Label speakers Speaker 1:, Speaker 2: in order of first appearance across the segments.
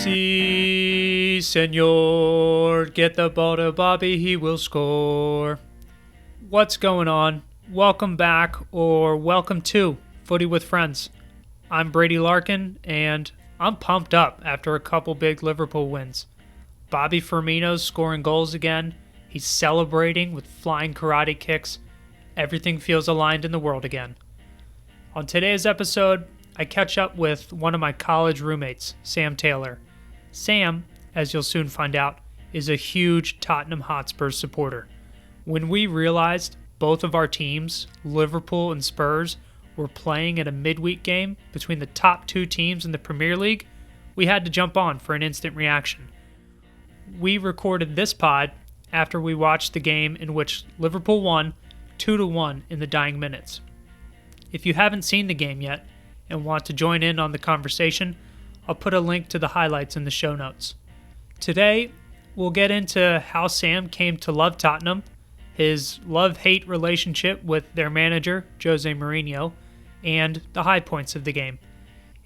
Speaker 1: Si, senor, get the ball to Bobby, he will score. What's going on? Welcome back, or welcome to Footy with Friends. I'm Brady Larkin, and I'm pumped up after a couple big Liverpool wins. Bobby Firmino's scoring goals again. He's celebrating with flying karate kicks. Everything feels aligned in the world again. On today's episode, I catch up with one of my college roommates, Sam Taylor. Sam, as you'll soon find out, is a huge Tottenham Hotspur supporter. When we realized both of our teams, Liverpool and Spurs, were playing at a midweek game between the top two teams in the Premier League, we had to jump on for an instant reaction. We recorded this pod after we watched the game in which Liverpool won 2-1 in the dying minutes. If you haven't seen the game yet and want to join in on the conversation, I'll put a link to the highlights in the show notes. Today, we'll get into how Sam came to love Tottenham, his love-hate relationship with their manager, Jose Mourinho, and the high points of the game.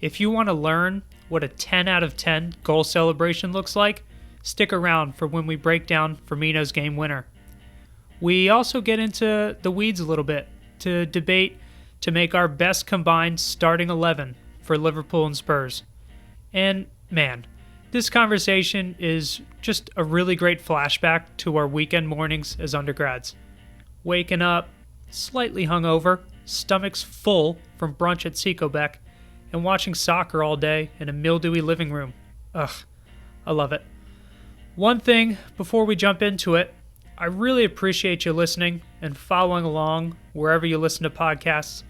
Speaker 1: If you want to learn what a 10 out of 10 goal celebration looks like, stick around for when we break down Firmino's game winner. We also get into the weeds a little bit to debate to make our best combined starting 11 for Liverpool and Spurs. And man, this conversation is just a really great flashback to our weekend mornings as undergrads. Waking up, slightly hungover, stomachs full from brunch at Seacobeck, and watching soccer all day in a mildewy living room. Ugh, I love it. One thing before we jump into it, I really appreciate you listening and following along wherever you listen to podcasts.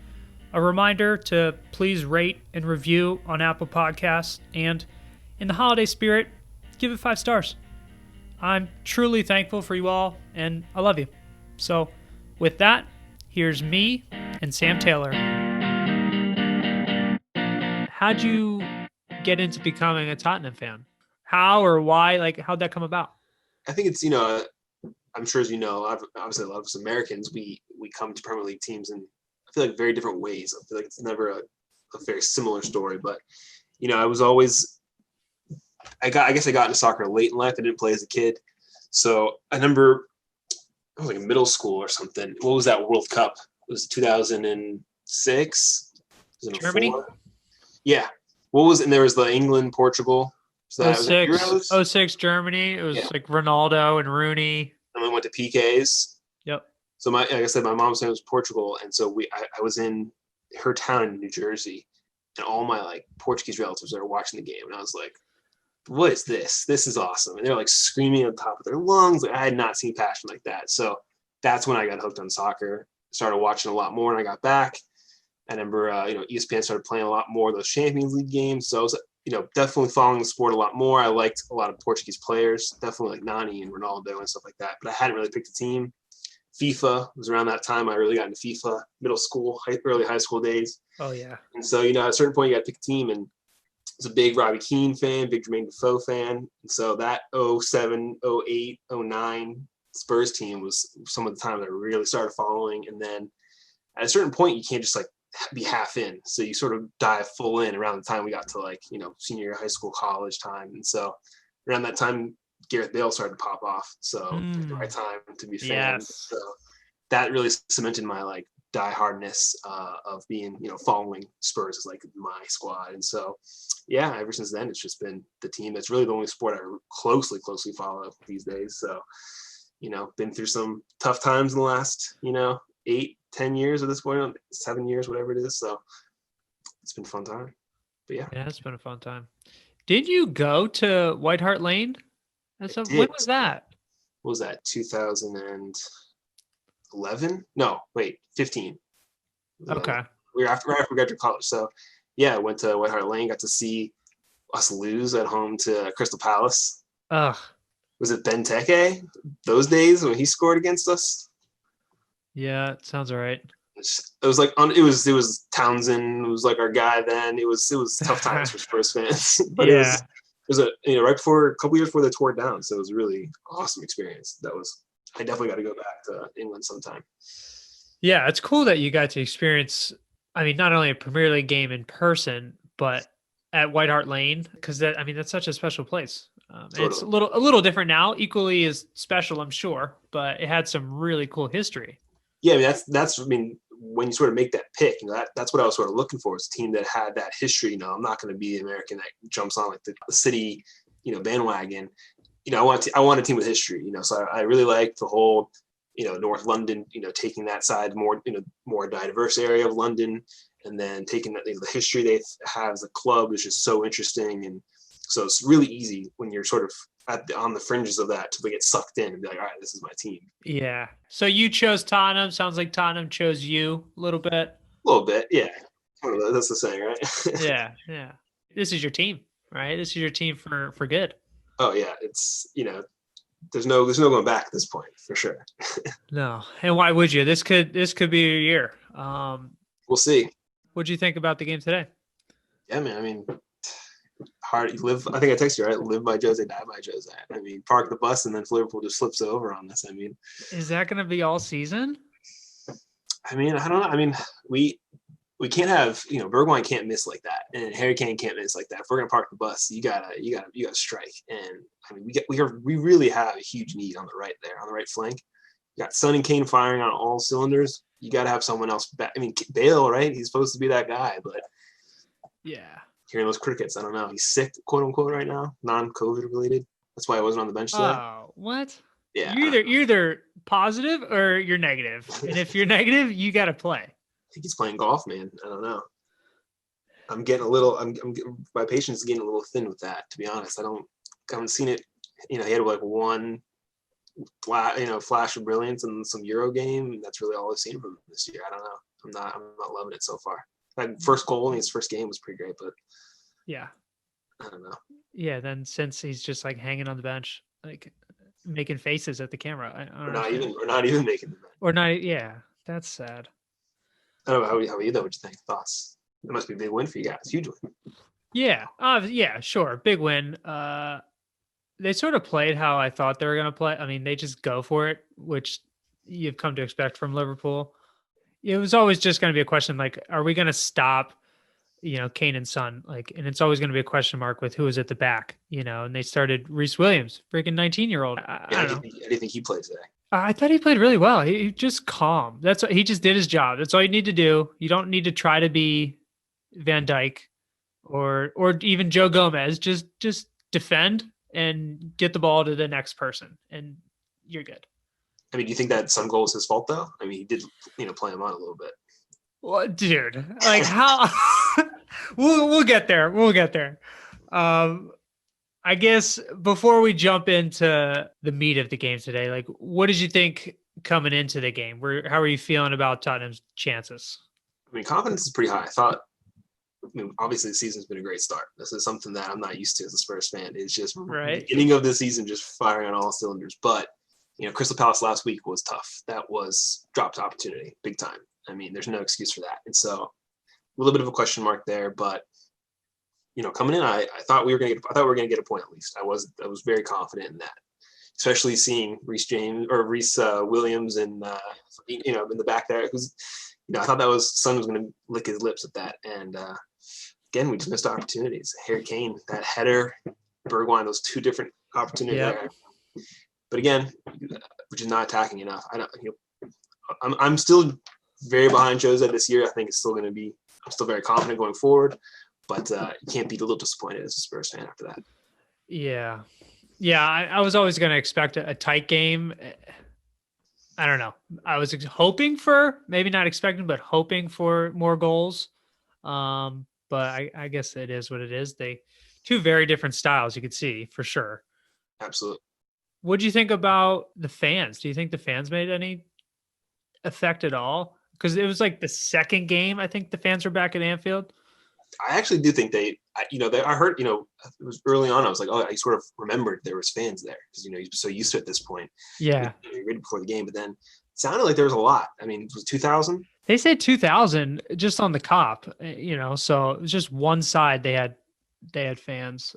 Speaker 1: A reminder to please rate and review on Apple Podcasts, and in the holiday spirit, give it 5 stars. I'm truly thankful for you all, and I love you. So, with that, here's me and Sam Taylor. How'd you get into becoming a Tottenham fan? How or why? How'd that come about?
Speaker 2: I think it's, I'm sure as you know, obviously a lot of us Americans, we come to Premier League teams in, I feel like, very different ways. I feel like it's never a very similar story, but, I was always, I guess I got into soccer late in life. I didn't play as a kid. So I remember, I was like in middle school or something. What was that World Cup? It was 2006?
Speaker 1: Germany?
Speaker 2: Yeah. And there was the England, Portugal. So that was like Euros.
Speaker 1: 06 Germany. It was like Ronaldo and Rooney.
Speaker 2: And we went to PKs.
Speaker 1: Yep.
Speaker 2: So like I said, my mom's name was Portugal. And so I was in her town in New Jersey, and all my Portuguese relatives were watching the game. And I was like, what is this? This is awesome. And they're screaming on top of their lungs. I had not seen passion like that. So that's when I got hooked on soccer. Started watching a lot more when I got back. I remember, ESPN started playing a lot more of those Champions League games. So I was, definitely following the sport a lot more. I liked a lot of Portuguese players, definitely like Nani and Ronaldo and stuff like that. But I hadn't really picked a team. FIFA was around that time. I really got into FIFA, middle school, early high school days.
Speaker 1: Oh, yeah.
Speaker 2: And so, at a certain point, you got to pick a team. And I was a big Robbie Keane fan, big Jermaine Defoe fan. And so that 07, 08, 09 Spurs team was some of the time that I really started following. And then at a certain point, you can't just be half in. So you sort of dive full in around the time we got to senior year, high school, college time. And so around that time, Gareth Bale started to pop off. So at the right time to be a fan.
Speaker 1: Yes.
Speaker 2: So that really cemented my diehardness of being, following Spurs as my squad. And so, yeah, ever since then, it's just been the team. That's really the only sport I closely follow these days. So, been through some tough times in the last, 8-10 years at this point, 7 years, whatever it is. So it's been a fun time. But yeah,
Speaker 1: it's been a fun time. Did you go to White Hart Lane? When was that?
Speaker 2: What was that? 2011? No, wait, 15.
Speaker 1: Okay.
Speaker 2: We were right after we graduated college. So yeah, I went to White Hart Lane, got to see us lose at home to Crystal Palace.
Speaker 1: Ugh.
Speaker 2: Was it Benteke? Those days when he scored against us?
Speaker 1: Yeah, it sounds all right.
Speaker 2: It was it was Townsend. It was our guy then. It was tough times for Spurs fans. But
Speaker 1: yeah.
Speaker 2: It was a right before, a couple years before they tore it down. So it was a really awesome experience. I definitely got to go back to England sometime.
Speaker 1: Yeah, it's cool that you got to experience, not only a Premier League game in person, but at White Hart Lane because that's such a special place. And it's
Speaker 2: Totally.
Speaker 1: a little different now, equally as special, I'm sure, but it had some really cool history.
Speaker 2: Yeah, I mean that's I mean when you sort of make that pick, that's what I was sort of looking for, is a team that had that history. I'm not going to be the American that jumps on like the city, bandwagon. I want a team with history. So I really like the whole, North London, taking that side more, more diverse area of London, and then taking that, the history they have as a club is just so interesting. And so it's really easy when you're sort of on the fringes of that to get sucked in and be like, all right, this is my team.
Speaker 1: Yeah. So you chose Tottenham. Sounds like Tottenham chose you a little bit.
Speaker 2: A little bit, yeah. I don't know, that's the saying, right?
Speaker 1: Yeah. Yeah. This is your team, right? This is your team for good.
Speaker 2: Oh yeah, it's there's no going back at this point for sure.
Speaker 1: No. And why would you? This could be your year.
Speaker 2: We'll see.
Speaker 1: What'd you think about the game today?
Speaker 2: Yeah, man. I mean, hard. You live. I think I texted you, right. Live by Jose, die by Jose. I mean, park the bus, and then Liverpool just flips it over on us.
Speaker 1: Is that going to be all season?
Speaker 2: I don't know. We can't have, Bergwijn can't miss like that, and Harry Kane can't miss like that. If we're gonna park the bus, you gotta strike. And I mean, we really have a huge need on the right there, on the right flank. You got Son and Kane firing on all cylinders. You got to have someone else back. I mean, Bale, right? He's supposed to be that guy, but
Speaker 1: Yeah.
Speaker 2: hearing those crickets, I don't know. He's sick, quote unquote, right now, non-COVID related. That's why I wasn't on the bench today.
Speaker 1: Oh, what?
Speaker 2: Yeah,
Speaker 1: You're either positive or you're negative. And if you're negative, you got to play.
Speaker 2: I think he's playing golf, man. I don't know. I'm getting a little. My patience is getting a little thin with that. To be honest, I haven't seen it. He had like one, flash of brilliance in some Euro game. That's really all I've seen from him this year. I don't know. I'm not loving it so far. Like first goal in his first game was pretty great, but
Speaker 1: Yeah.
Speaker 2: I don't know.
Speaker 1: Yeah. Then since he's just like hanging on the bench, like making faces at the camera, I don't understand.
Speaker 2: We're not even making the bench.
Speaker 1: Or not. Yeah. That's sad.
Speaker 2: I don't know how are you though? What you think? Thoughts? It must be a big win for you guys. Huge win.
Speaker 1: Yeah. Yeah. Sure. Big win. They sort of played how I thought they were going to play. I mean, they just go for it, which you've come to expect from Liverpool. It was always just going to be a question like, are we going to stop, Kane and Son? Like, and it's always going to be a question mark with who is at the back, and they started Reece Williams, freaking 19-year-old. I don't know.
Speaker 2: How do you think he played today?
Speaker 1: I thought he played really well. He just calm. That's what he just did his job. That's all you need to do. You don't need to try to be Van Dyke or even Joe Gomez. Just defend and get the ball to the next person, and you're good.
Speaker 2: I mean, do you think that some goal was his fault though? I mean, he did, play him on a little bit.
Speaker 1: Well, dude, like how we'll get there. We'll get there. I guess before we jump into the meat of the game today, like what did you think coming into the game? How are you feeling about Tottenham's chances?
Speaker 2: I mean, confidence is pretty high. Obviously the season's been a great start. This is something that I'm not used to as a Spurs fan. It's just
Speaker 1: right.
Speaker 2: Beginning of the season, just firing on all cylinders. But, Crystal Palace last week was tough. That was dropped opportunity, big time. I mean, there's no excuse for that. And so a little bit of a question mark there, but coming in, I thought we were going to get a point at least. I was very confident in that, especially seeing Reece Williams and in the back there. Who's, I thought Son was going to lick his lips at that. And again, we just missed opportunities. Harry Kane, that header, Bergwijn, those two different opportunities there. But again, we're just not attacking enough. I'm still very behind Jose this year. I think it's still going to be. I'm still very confident going forward. But you can't be a little disappointed as a Spurs fan after that.
Speaker 1: Yeah. I was always going to expect a tight game. I don't know. I was hoping for, maybe not expecting, but hoping for more goals. But I guess it is what it is. Two very different styles, you could see for sure.
Speaker 2: Absolutely.
Speaker 1: What do you think about the fans? Do you think the fans made any effect at all? Because it was like the second game, I think the fans were back at Anfield.
Speaker 2: I actually do think I heard, it was early on. I was like, oh, I sort of remembered there was fans there because, you're so used to it at this point.
Speaker 1: Yeah.
Speaker 2: Right before the game, but then it sounded like there was a lot. I mean, it was 2,000.
Speaker 1: They said 2,000 just on the cop, so it was just one side. They had fans.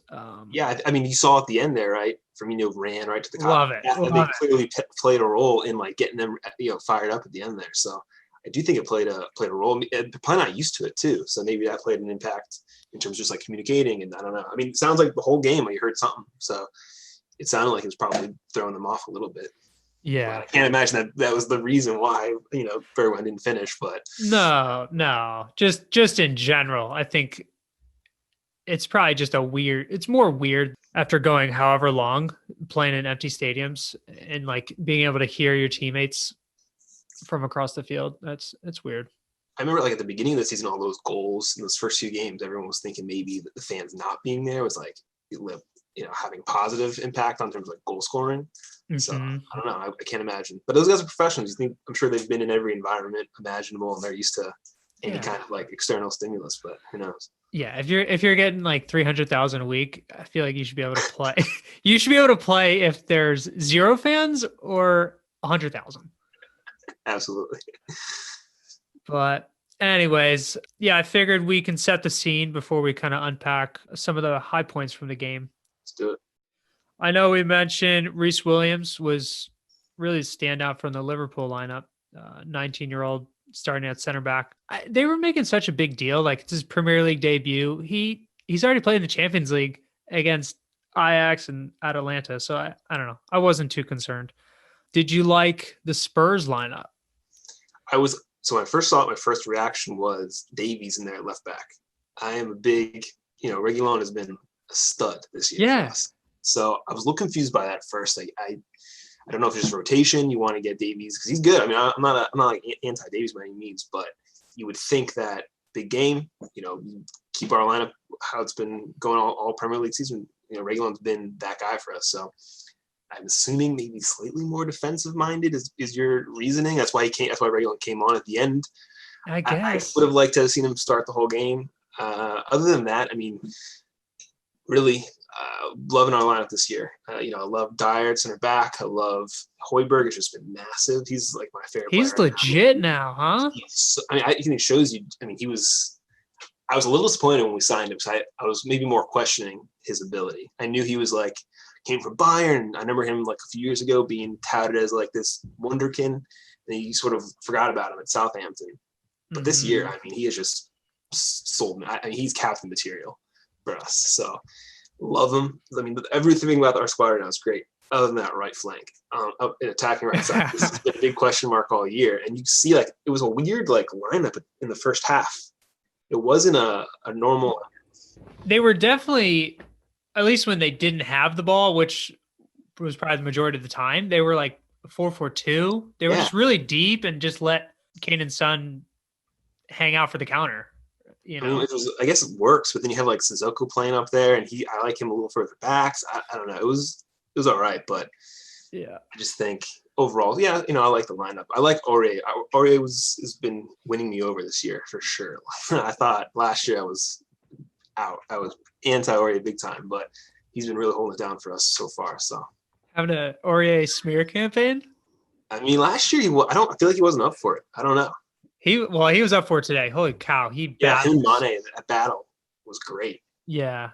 Speaker 2: Yeah. I mean, you saw at the end there, right? Firmino ran right to the cop.
Speaker 1: Love it.
Speaker 2: They clearly played a role in like getting them, fired up at the end there. So I do think it played a role. Probably not used to it too, so maybe that played an impact in terms of just like communicating. And I don't know. I mean, it sounds like the whole game you heard something, so it sounded like it was probably throwing them off a little bit. But
Speaker 1: Yeah.
Speaker 2: I can't imagine that was the reason why Bergwijn didn't finish. But
Speaker 1: No. Just in general, I think it's probably just it's more weird after going however long playing in empty stadiums and like being able to hear your teammates from across the field. It's weird.
Speaker 2: I remember like at the beginning of the season, all those goals in those first few games, everyone was thinking maybe the fans not being there was like, having positive impact on terms of like goal scoring. So
Speaker 1: Mm-hmm.
Speaker 2: I don't know. I can't imagine. But those guys are professionals. I'm sure they've been in every environment imaginable, and they're used to any kind of like external stimulus. But who knows?
Speaker 1: Yeah, if you're getting like 300,000 a week, I feel like you should be able to play. You should be able to play if there's 0 fans or 100,000.
Speaker 2: Absolutely.
Speaker 1: But anyways, yeah, I figured we can set the scene before we kind of unpack some of the high points from the game.
Speaker 2: Let's do it.
Speaker 1: I know we mentioned Reece Williams was really a standout from the Liverpool lineup, 19-year-old starting at center back. They were making such a big deal, like it's his Premier League debut. He's already played in the Champions League against Ajax and Atalanta, so I don't know. I wasn't too concerned. Did you like the Spurs lineup?
Speaker 2: So when I first saw it, my first reaction was Davies in there at left back. I am a big, Reguilon has been a stud this year for us. So I was a little confused by that at first. Like I don't know if it's just rotation. You want to get Davies because he's good. I mean, I'm not like anti-Davies by any means, but you would think that big game, you keep our lineup how it's been going all Premier League season. Reguilon's been that guy for us. So I'm assuming maybe slightly more defensive minded is your reasoning. That's why Reguilon came on at the end.
Speaker 1: I guess
Speaker 2: I would have liked to have seen him start the whole game. Other than that, I mean, really loving our lineup this year. I love Dyer at center back. I love Højbjerg. Has just been massive. He's like my favorite player.
Speaker 1: He's legit now, huh?
Speaker 2: I think it shows you. I mean, I was a little disappointed when we signed him. So I was maybe more questioning his ability. I knew he was like came from Bayern. I remember him like a few years ago being touted as like this wonderkin, and you sort of forgot about him at Southampton. But this year, I mean, he has just sold me. I mean, he's captain material for us. So love him. I mean, everything about our squad right now is great. Other than that right flank, in attacking right side, this has been a big question mark all year. And you see, like, it was a weird like lineup in the first half. It wasn't a normal.
Speaker 1: They were definitely, at least when they didn't have the ball, which was probably the majority of the time, they were like 4-4-2. They were just really deep and just let Kane and Son hang out for the counter. I mean,
Speaker 2: I guess it works, but then you have like Sissoko playing up there, and I like him a little further back. So I don't know. It was all right, but
Speaker 1: yeah,
Speaker 2: I just think overall, I like the lineup. I like Aurier. Aurier has been winning me over this year for sure. I thought last year I was out. I was anti-Aurier big time, but he's been really holding it down for us so far. So
Speaker 1: having a Aurier smear campaign.
Speaker 2: I mean, last year I feel like he wasn't up for it. I don't know.
Speaker 1: He was up for it today. Holy cow! Him and
Speaker 2: Mane, that battle was great.
Speaker 1: Yeah,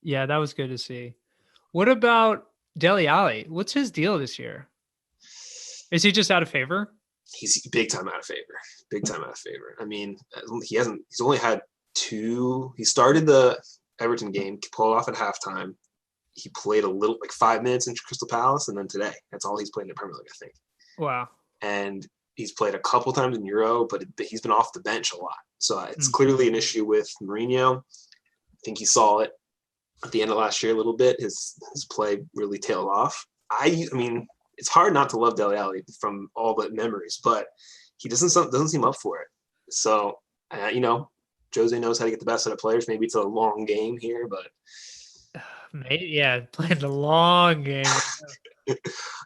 Speaker 1: that was good to see. What about Dele Alli? What's his deal this year? Is he just out of favor?
Speaker 2: He's big time out of favor. Big time out of favor. I mean, he's only had 2. He started the Everton game, pulled off at halftime. He played a little, like 5 minutes in Crystal Palace, and then today. That's all he's played in the Premier League, I think.
Speaker 1: Wow.
Speaker 2: And he's played a couple times in Euro, but he's been off the bench a lot. So it's clearly an issue with Mourinho. I think he saw it at the end of last year a little bit. His play really tailed off. I mean, it's hard not to love Dele Alli from all the memories, but he doesn't seem up for it. So, Jose knows how to get the best out of players. Maybe it's a long game here, but
Speaker 1: playing the long game.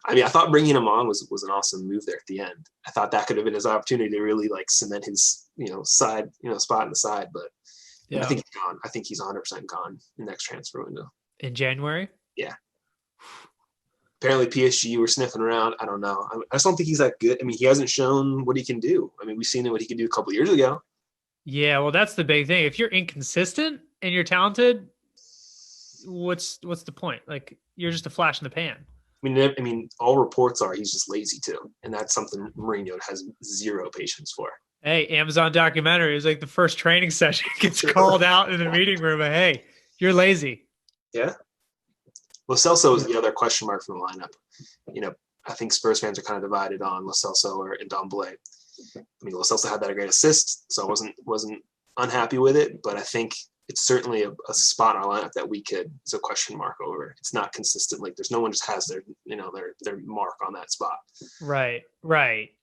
Speaker 2: I mean, I thought bringing him on was an awesome move there at the end. I thought that could have been his opportunity to really like cement his spot in the side, but I think he's gone. I think he's 100% gone in the next transfer window
Speaker 1: in January.
Speaker 2: Yeah. Apparently PSG were sniffing around. I don't know. I just don't think he's that good. I mean, he hasn't shown what he can do. I mean, we've seen what he could do a couple of years ago.
Speaker 1: Yeah, well, that's the big thing. If you're inconsistent and you're talented, what's the point? Like, you're just a flash in the pan.
Speaker 2: All reports are he's just lazy too, and that's something Mourinho has zero patience for.
Speaker 1: Hey, Amazon documentary is like the first training session gets called out in the meeting room. But hey, you're lazy.
Speaker 2: Yeah. Lo Celso is the other question mark from the lineup. I think Spurs fans are kind of divided on Lo Celso or Ndombele. Lo Celso had that great assist, so I wasn't unhappy with it, but I think it's certainly a spot in our lineup that it's a question mark over. It's not consistent. Like there's no one just has their mark on that spot.
Speaker 1: Right.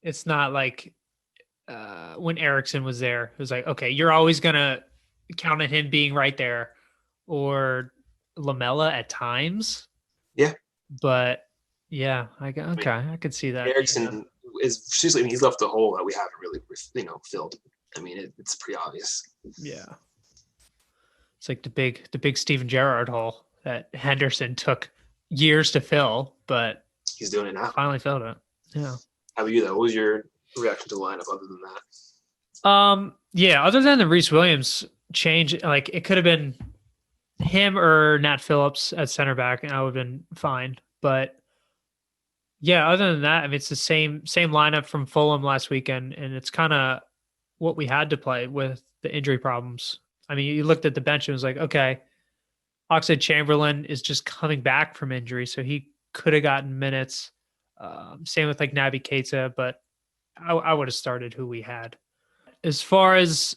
Speaker 1: It's not like when Eriksson was there, it was like, okay, you're always gonna count on him being right there, or Lamella at times.
Speaker 2: Yeah,
Speaker 1: but yeah, I could see that.
Speaker 2: Eriksson is seriously. He's left a hole that we haven't really filled. It's pretty obvious.
Speaker 1: Yeah, it's like the big Steven Gerrard hole that Henderson took years to fill, but
Speaker 2: he's doing it now.
Speaker 1: Finally filled it. Yeah.
Speaker 2: How about you though? What was your reaction to the lineup other than that?
Speaker 1: Yeah, other than the Reece Williams change, like it could have been him or Nat Phillips at center back, and I would have been fine. But yeah, other than that, it's the same lineup from Fulham last weekend, and it's kind of what we had to play with the injury problems. You looked at the bench and it was like, okay, Oxlade-Chamberlain is just coming back from injury, so he could have gotten minutes. Same with like Naby Keita, but I would have started who we had. As far as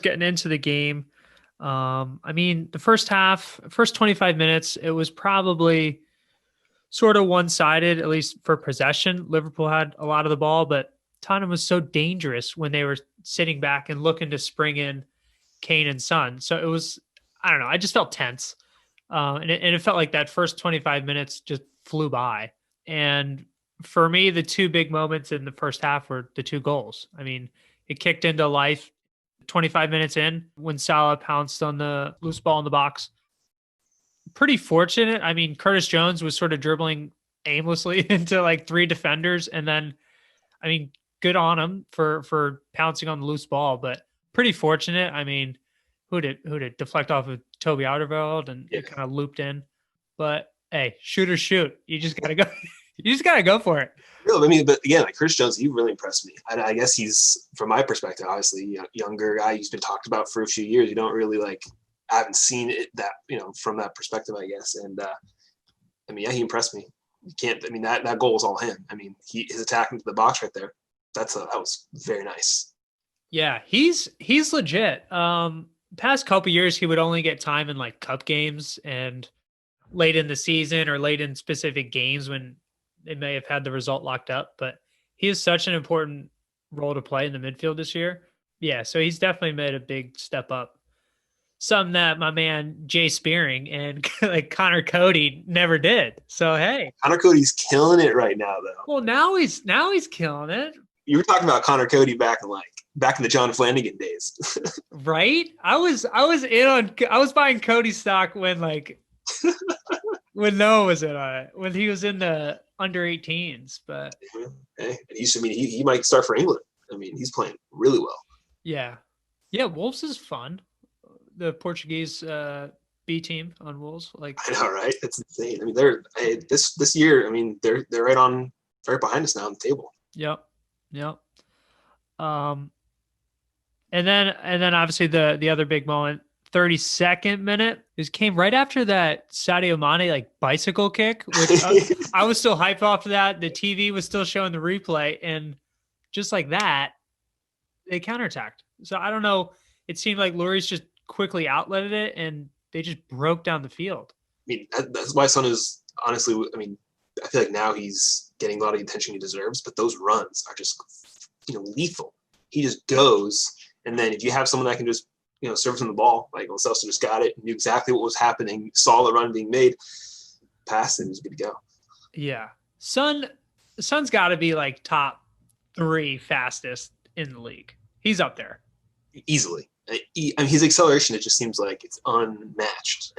Speaker 1: getting into the game, the first 25 minutes, it was probably sort of one-sided, at least for possession. Liverpool had a lot of the ball, but Tottenham was so dangerous when they were sitting back and looking to spring in Kane and Son. So it was, I don't know, I just felt tense. And it felt like that first 25 minutes just flew by. And for me, the two big moments in the first half were the two goals. It kicked into life 25 minutes in when Salah pounced on the loose ball in the box. Pretty fortunate. Curtis Jones was sort of dribbling aimlessly into like three defenders. And then, good on him for pouncing on the loose ball, but pretty fortunate. Who did deflect off of Toby Alderweireld and it kind of looped in. But hey, shoot or shoot. You just got to go. You just got to go for it.
Speaker 2: But again, like Chris Jones, he really impressed me. I guess he's, from my perspective, obviously a younger guy. He's been talked about for a few years. You don't really I haven't seen it that, from that perspective, I guess. And he impressed me. You can't, that goal was all him. His attack into the box right there. That was very nice.
Speaker 1: Yeah, he's legit. Past couple years, he would only get time in like cup games and late in the season or late in specific games when they may have had the result locked up, but he has such an important role to play in the midfield this year. Yeah, so he's definitely made a big step up. Something that my man Jay Spearing and like Connor Cody never did. So hey,
Speaker 2: Connor Cody's killing it right now, though.
Speaker 1: Well, now he's killing it.
Speaker 2: You were talking about Connor Cody back in the John Flanagan days,
Speaker 1: right? I was buying Cody stock when when Noah was in on it, when he was in the under 18s. But
Speaker 2: hey, he might start for England. He's playing really well.
Speaker 1: Yeah, Wolves is fun. The Portuguese B team on Wolves, I
Speaker 2: know, right? It's insane. They're this year. They're right behind us now on the table.
Speaker 1: Yep. And then obviously the other big moment, 32nd minute, came right after that Sadio Mane bicycle kick, which I was still hyped off of that. The TV was still showing the replay, and just like that, they counterattacked. So I don't know. It seemed like Lloris just quickly outletted it, and they just broke down the field.
Speaker 2: That's why Son is honestly. I feel like now he's getting a lot of attention he deserves, but those runs are just lethal. He just goes, and then if you have someone that can just serve him the ball, like Lo Celso just got it, knew exactly what was happening, saw the run being made, passed, and was good to go.
Speaker 1: Yeah, Son's got to be top 3 fastest in the league. He's up there
Speaker 2: easily. His acceleration, it just seems like it's unmatched.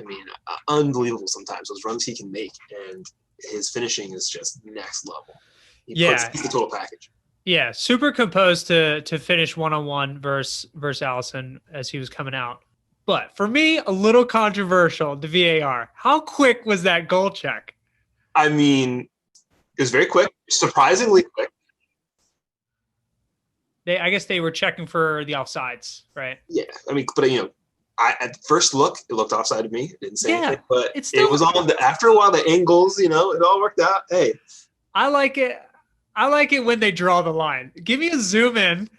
Speaker 2: Unbelievable sometimes those runs he can make, and his finishing is just next level. He's the total package.
Speaker 1: Yeah, super composed to finish one-on-one versus Alisson as he was coming out. But for me, a little controversial, the VAR. How quick was that goal check?
Speaker 2: It was very quick, surprisingly quick.
Speaker 1: I guess they were checking for the offsides, right?
Speaker 2: Yeah, I mean, but at first look, it looked offside to me. It didn't say anything, but
Speaker 1: it's
Speaker 2: it
Speaker 1: still
Speaker 2: was all after a while. The angles, it all worked out. Hey,
Speaker 1: I like it. I like it when they draw the line. Give me a zoom in,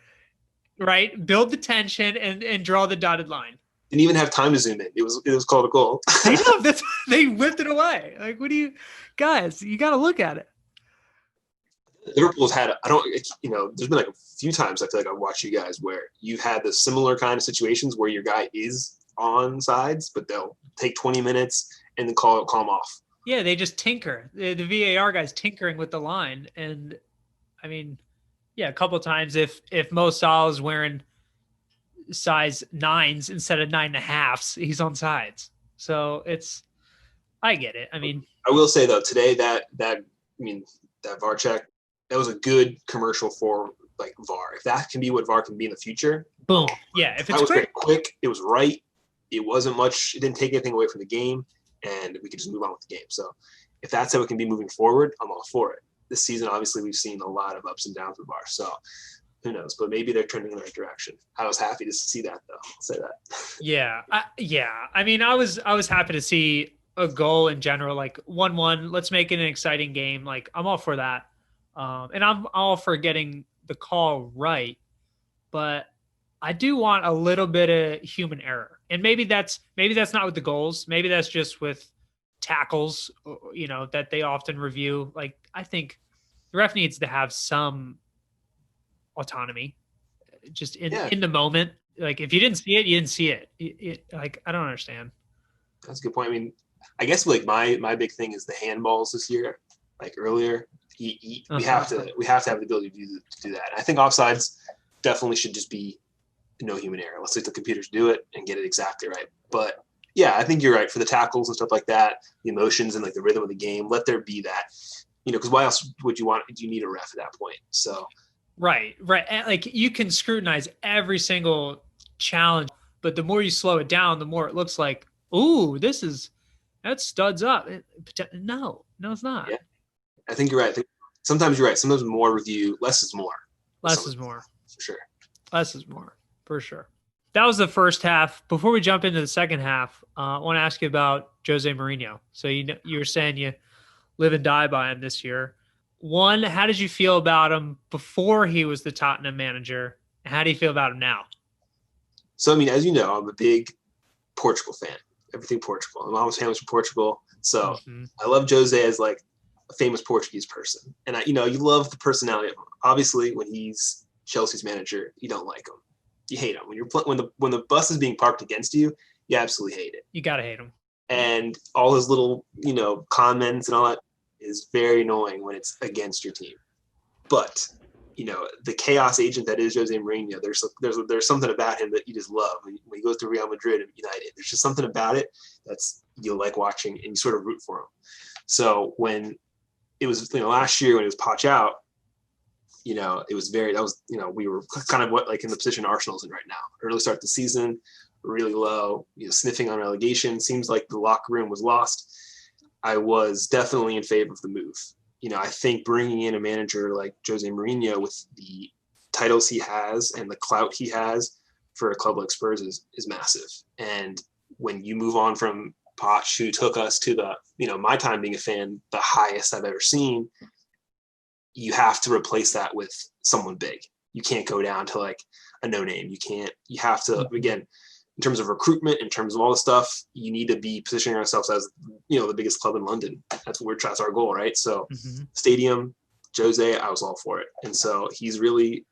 Speaker 1: right? Build the tension and draw the dotted line.
Speaker 2: didn't even have time to zoom in. It was called a goal.
Speaker 1: I know they whipped it away. Like, what do you guys? You got to look at it.
Speaker 2: Liverpool's had, I don't, there's been like a few times I feel like I've watched you guys where you've had the similar kind of situations where your guy is on sides, but they'll take 20 minutes and then call him off.
Speaker 1: Yeah, they just tinker. The VAR guy's tinkering with the line, and I mean, yeah, a couple of times if Mo Salah's wearing size 9s instead of 9.5s, he's on sides. So I get it. I mean,
Speaker 2: I will say though, today that VAR check, that was a good commercial for like VAR. If that can be what VAR can be in the future,
Speaker 1: boom. Yeah, if it's
Speaker 2: quick, it was right. It wasn't much. It didn't take anything away from the game, and we could just move on with the game. So if that's how it can be moving forward, I'm all for it. This season, obviously, we've seen a lot of ups and downs with VAR. So who knows? But maybe they're trending in the right direction. I was happy to see that, though. I'll say that.
Speaker 1: Yeah, I mean, I was happy to see a goal in general, like 1-1. Let's make it an exciting game. Like, I'm all for that, and I'm all for getting the call right. But I do want a little bit of human error, and maybe that's not with the goals. Maybe that's just with tackles, that they often review. Like, I think the ref needs to have some autonomy, just in the moment. Like, if you didn't see it, you didn't see it. Like, I don't understand.
Speaker 2: That's a good point. I mean, I guess like my big thing is the handballs this year. Like earlier, we have to have the ability to do that. I think offsides definitely should just be no human error. Let's let the computers do it and get it exactly right. But yeah, I think you're right for the tackles and stuff like that, the emotions and like the rhythm of the game. Let there be that, because why else would you want? Do you need a ref at that point? So
Speaker 1: right, and like you can scrutinize every single challenge, but the more you slow it down, the more it looks like, ooh, that studs up. No, it's not.
Speaker 2: Yeah, I think you're right. Sometimes you're right. Sometimes more review, less is more.
Speaker 1: Less is more.
Speaker 2: For sure.
Speaker 1: Less is more. For sure. That was the first half. Before we jump into the second half, I want to ask you about Jose Mourinho. So you were saying you live and die by him this year. One, how did you feel about him before he was the Tottenham manager? How do you feel about him now?
Speaker 2: So, I mean, as you know, I'm a big Portugal fan. Everything Portugal. My mom's famous from Portugal. So I love Jose as like a famous Portuguese person. And you love the personality of him. Obviously, when he's Chelsea's manager, you don't like him. You hate him. When the bus is being parked against you, you absolutely hate it.
Speaker 1: You gotta hate him.
Speaker 2: And all his little, comments and all that is very annoying when it's against your team. But the chaos agent that is Jose Mourinho, there's something about him that you just love. When he goes to Real Madrid and United, there's just something about it that's you like watching and you sort of root for him. So when it was last year when it was Poch out, it was we were kind of like in the position Arsenal's in right now. Early start of the season, really low, sniffing on relegation. Seems like the locker room was lost. I was definitely in favor of the move. I think bringing in a manager like Jose Mourinho with the titles he has and the clout he has for a club like Spurs is massive. And when you move on from Poch, who took us to the, my time being a fan, the highest I've ever seen, you have to replace that with someone big. You can't go down to like a no name. You have to, again, in terms of recruitment, in terms of all the stuff, you need to be positioning ourselves as, the biggest club in London. That's our goal, right? So stadium, Jose, I was all for it. And so he's really,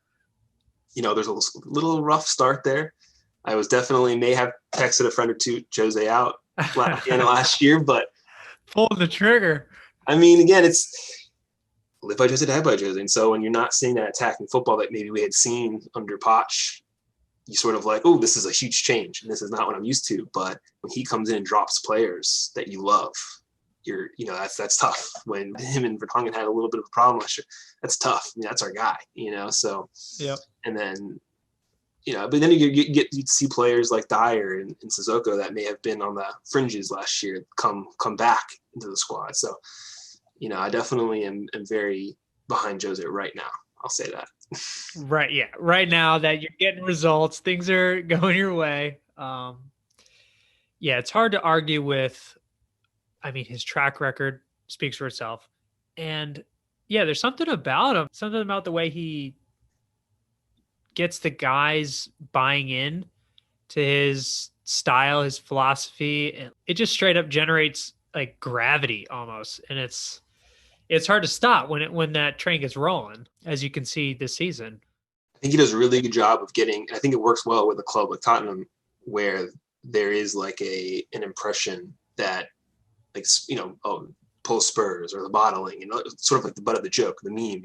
Speaker 2: there's a little rough start there. I was definitely may have texted a friend or two, Jose out last year, but
Speaker 1: pulling the trigger.
Speaker 2: I mean, again, it's live by Jose, die by Jose. And so when you're not seeing that attacking football that maybe we had seen under Poch, you sort of like, oh, this is a huge change, and this is not what I'm used to. But when he comes in and drops players that you love, that's tough. When him and Vertonghen had a little bit of a problem last year, that's tough. I mean, that's our guy, So,
Speaker 1: yep.
Speaker 2: And then, but then you see players like Dyer and Sissoko that may have been on the fringes last year come back into the squad. So, I definitely am very behind Jose right now. I'll say that.
Speaker 1: Right, yeah. Right now that you're getting results, things are going your way. Yeah, it's hard to argue with. I mean, his track record speaks for itself. And yeah, there's something about him, something about the way he gets the guys buying in to his style, his philosophy, and it just straight up generates like gravity almost. And it's hard to stop when that train gets rolling, as you can see this season.
Speaker 2: I think he does a really good job of getting, and I think it works well with a club like Tottenham, where there is like an impression that like pull Spurs or the bottling, sort of like the butt of the joke, the meme,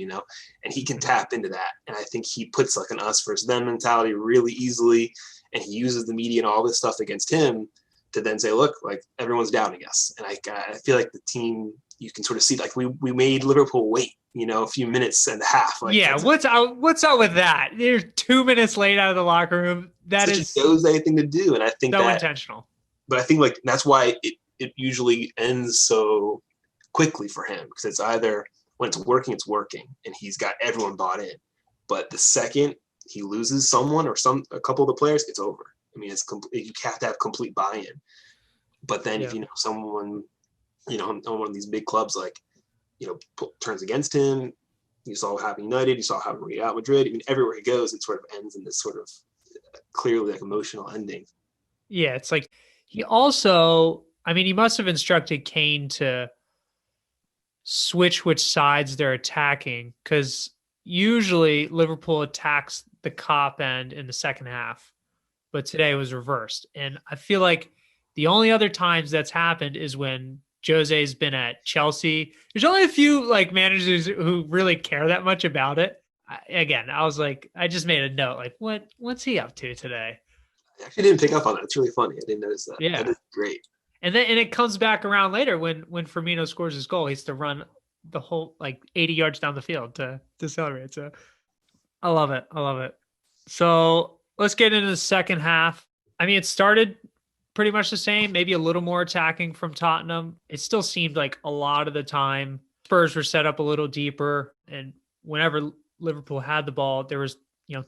Speaker 2: and he can tap into that. And I think he puts like an us versus them mentality really easily, and he uses the media and all this stuff against him to then say, look, like everyone's doubting us. And I feel like the team, you can sort of see like we made Liverpool wait, a few minutes and a half. Like
Speaker 1: Yeah, what's up with that? They're 2 minutes late out of the locker room. That
Speaker 2: such
Speaker 1: is
Speaker 2: a Jose thing to do, and I think
Speaker 1: so
Speaker 2: that,
Speaker 1: intentional.
Speaker 2: but I think like that's why it usually ends so quickly for him, because it's either when it's working, and he's got everyone bought in. But the second he loses someone or a couple of the players, it's over. I mean, you have to have complete buy-in. But then if someone, on one of these big clubs like, turns against him, you saw what happened United, you saw how Real Madrid. I mean, everywhere he goes, it sort of ends in this sort of clearly like emotional ending.
Speaker 1: Yeah, it's like he also, I mean, he must have instructed Kane to switch which sides they're attacking because usually Liverpool attacks the cop end in the second half, but today was reversed. And I feel like the only other times that's happened is when Jose's been at Chelsea. There's only a few like managers who really care that much about it. Again, I was like, I just made a note, like, what's he up to today?
Speaker 2: I actually didn't pick up on that. It's really funny. I didn't notice that. That
Speaker 1: Yeah.
Speaker 2: is great.
Speaker 1: And then it comes back around later when Firmino scores his goal. He has to run the whole like 80 yards down the field to celebrate. So I love it. I love it. So let's get into the second half. I mean, it started pretty much the same, maybe a little more attacking from Tottenham. It still seemed like a lot of the time Spurs were set up a little deeper, and whenever Liverpool had the ball, there was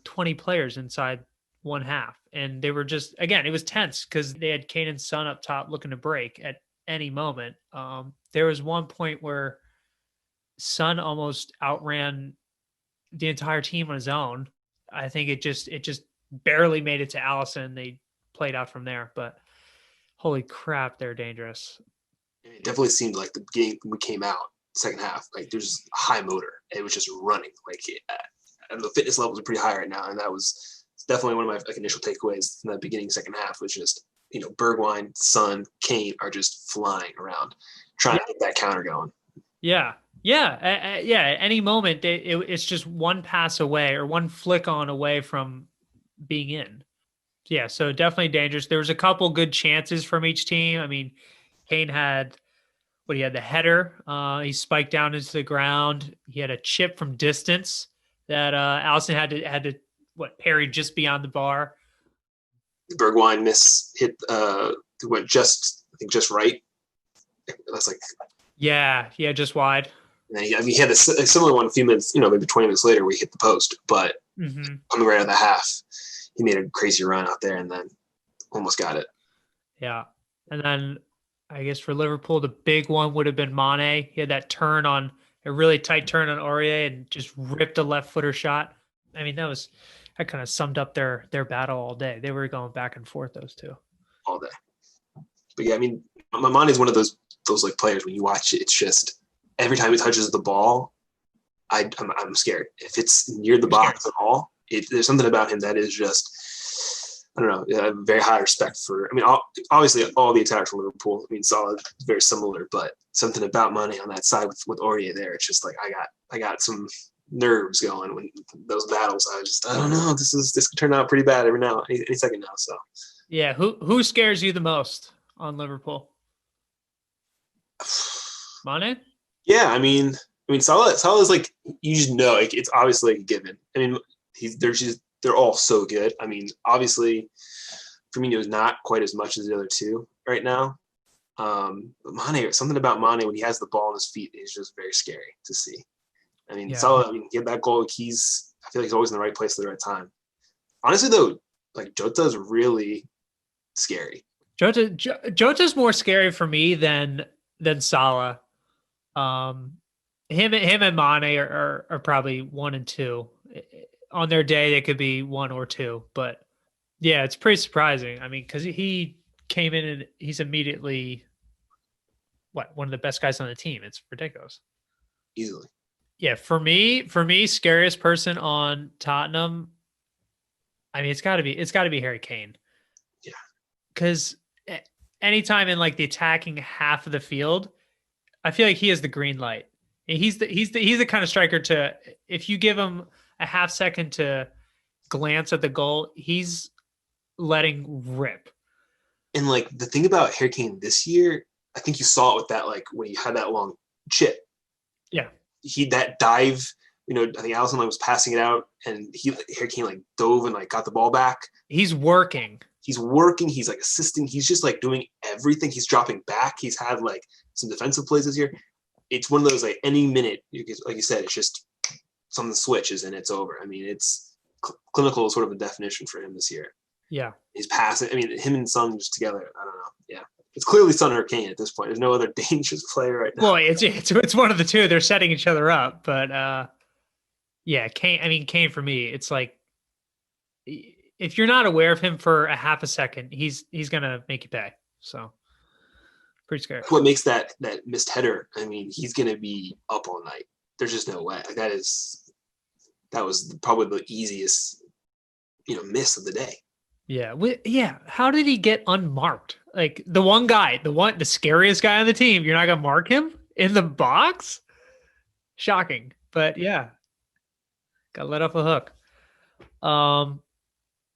Speaker 1: 20 players inside one half, and they were just, again, it was tense because they had Kane and Son up top looking to break at any moment. There was one point where Son almost outran the entire team on his own. I think it just barely made it to Allison. They played out from there, but holy crap, they're dangerous.
Speaker 2: It definitely seemed like the game we came out second half, like there's high motor. It was just running. Like the fitness levels are pretty high right now, and that was definitely one of my like initial takeaways from that beginning second half. Was just Bergwijn, Son, Kane are just flying around, trying to get that counter going.
Speaker 1: Yeah. Yeah. At any moment, it's just one pass away or one flick on away from being in. Yeah. So definitely dangerous. There was a couple good chances from each team. I mean, Kane had he had the header. He spiked down into the ground. He had a chip from distance that Allison had to parry just beyond the bar.
Speaker 2: Bergwijn hit went just right. That's like
Speaker 1: yeah, just wide.
Speaker 2: And then he had a similar one a few minutes, maybe 20 minutes later, where he hit the post. But coming right out of the half, he made a crazy run out there and then almost got it.
Speaker 1: Yeah. And then I guess for Liverpool, the big one would have been Mane. He had that turn on a really tight turn on Aurier and just ripped a left footer shot. I mean, that kind of summed up their battle all day. They were going back and forth, those two.
Speaker 2: All day. But yeah, I mean, Mane is one of those like players when you watch it, it's just every time he touches the ball, I'm scared. If it's near the box at all, there's something about him that is just, I don't know, very high respect for. I mean, obviously all the attacks from Liverpool. I mean, Salah is very similar, but something about Mane on that side with Aurier there, it's just like I got some nerves going when those battles. I don't know. This could turn out pretty bad any second now. So
Speaker 1: yeah, who scares you the most on Liverpool? Mane?
Speaker 2: Yeah, I mean, Salah is like, you just know, like, it's obviously like a given. I mean, they're all so good. I mean, obviously, Firmino is not quite as much as the other two right now, Mane, something about Mane when he has the ball on his feet is just very scary to see. I mean,
Speaker 1: Yeah.
Speaker 2: Salah, I mean, he had that goal. I feel like he's always in the right place at the right time. Honestly, though, like Jota is really scary.
Speaker 1: Jota's more scary for me than Salah. Um, him and Mane are probably 1 and 2. On their day, they could be 1 or 2. But yeah, it's pretty surprising. I mean, because he came in and he's immediately one of the best guys on the team. It's ridiculous.
Speaker 2: Easily.
Speaker 1: Yeah, for me, scariest person on Tottenham. I mean, it's got to be Harry Kane.
Speaker 2: Yeah.
Speaker 1: Because anytime in like the attacking half of the field, I feel like he has the green light. And he's the kind of striker to, if you give him a half second to glance at the goal, he's letting rip.
Speaker 2: And like the thing about Harry Kane this year, I think you saw it with that, like when he had that long chip.
Speaker 1: Yeah.
Speaker 2: That dive, I think Allison like was passing it out and Harry Kane like dove and like got the ball back.
Speaker 1: He's working.
Speaker 2: He's working. He's like assisting. He's just like doing everything. He's dropping back. He's had like some defensive plays this year. It's one of those like any minute, like you said, it's just something switches and it's over. I mean, it's clinical is sort of a definition for him this year.
Speaker 1: Yeah.
Speaker 2: He's passing. I mean, him and Son just together. I don't know. Yeah. It's clearly Son or Kane at this point. There's no other dangerous player right now.
Speaker 1: Well, it's one of the two. They're setting each other up, but yeah, Kane. I mean, Kane for me, it's like if you're not aware of him for a half a second, he's gonna make you pay. So pretty scary.
Speaker 2: What makes that missed header? I mean, he's gonna be up all night. There's just no way. Like, that was probably the easiest, miss of the day.
Speaker 1: Yeah, yeah. How did he get unmarked? Like the scariest guy on the team. You're not gonna mark him in the box? Shocking, but yeah, got let off the hook. Well,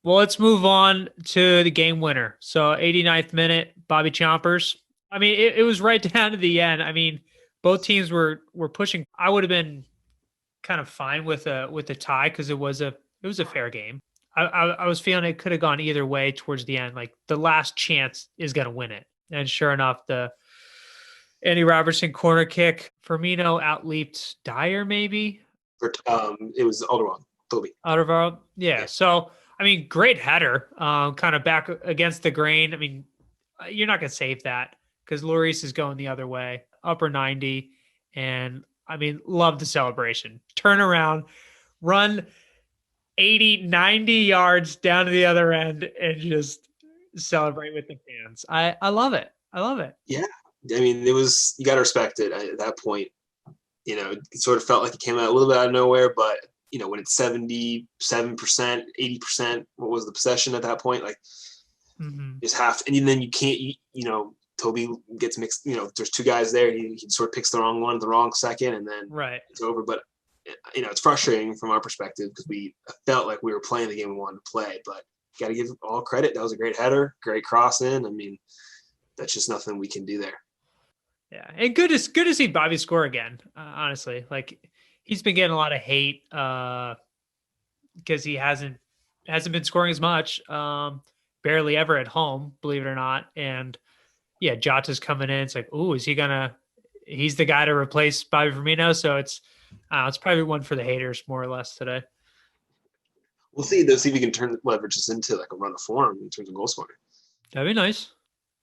Speaker 1: let's move on to the game winner. So 89th minute, Bobby Chompers. I mean, it was right down to the end. I mean, both teams were pushing. I would have been kind of fine with a tie because it was a fair game. I was feeling it could have gone either way towards the end. Like the last chance is going to win it. And sure enough, the Andy Robertson corner kick, Firmino outleaped Dyer maybe.
Speaker 2: It was Alderweireld, Toby.
Speaker 1: Alderweireld, yeah. So I mean, great header, kind of back against the grain. I mean, you're not going to save that because Lloris is going the other way, upper 90, and I mean, love the celebration. Turn around, run 80, 90 yards down to the other end and just celebrate with the fans. I love it. I love it.
Speaker 2: Yeah. I mean, you got to respect it at that point. It sort of felt like it came out a little bit out of nowhere, but, when it's 77%, 80%, what was the possession at that point? Like, just half. And then you can't, Toby gets mixed, there's two guys there. He sort of picks the wrong one at the wrong second, and then it's over. But, it's frustrating from our perspective because we felt like we were playing the game we wanted to play, but got to give all credit. That was a great header, great cross in. I mean, that's just nothing we can do there.
Speaker 1: Yeah, and good to see Bobby score again. Honestly, like he's been getting a lot of hate because he hasn't been scoring as much, barely ever at home, believe it or not. And yeah, Jota's coming in. It's like, ooh, is he gonna? He's the guy to replace Bobby Firmino. So it's probably one for the haters more or less today.
Speaker 2: We'll see. They'll see if we can leverage this into like a run of form in terms of goal scoring.
Speaker 1: That'd be nice.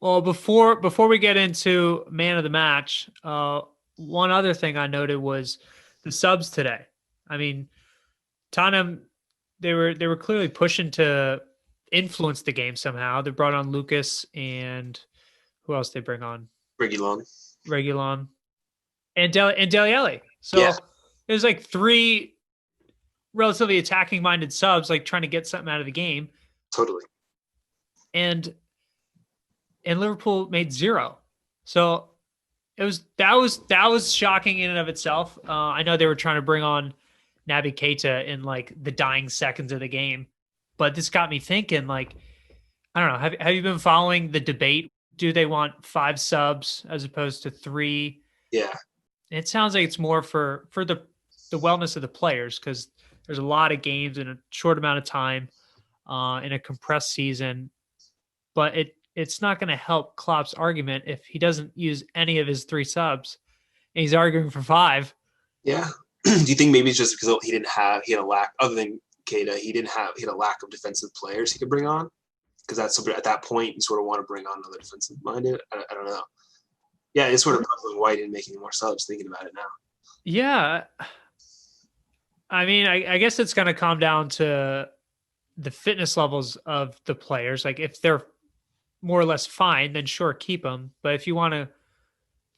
Speaker 1: Well, before we get into man of the match, one other thing I noted was the subs today. I mean, Tottenham, they were clearly pushing to influence the game somehow. They brought on Lucas and who else they bring on? Reguilon, and Dele Alli. So it was like three relatively attacking minded subs, like trying to get something out of the game.
Speaker 2: Totally.
Speaker 1: And Liverpool made 0. So that was shocking in and of itself. I know they were trying to bring on Naby Keita in like the dying seconds of the game, but this got me thinking. Like, I don't know. Have you been following the debate? Do they want 5 subs as opposed to 3?
Speaker 2: Yeah.
Speaker 1: It sounds like it's more for the wellness of the players because there's a lot of games in a short amount of time in a compressed season, but it it's not going to help Klopp's argument if he doesn't use any of his three subs and he's arguing for five.
Speaker 2: Yeah. Do you think maybe it's just because he had a lack, other than Keita, he had a lack of defensive players he could bring on? Because that's at that point you sort of want to bring on another defensive minded. I don't know. Yeah, it's sort of puzzling why he didn't make any more subs. Thinking about it now.
Speaker 1: Yeah. I mean, I guess it's going to come down to the fitness levels of the players. Like if they're more or less fine, then sure, keep them. But if you want to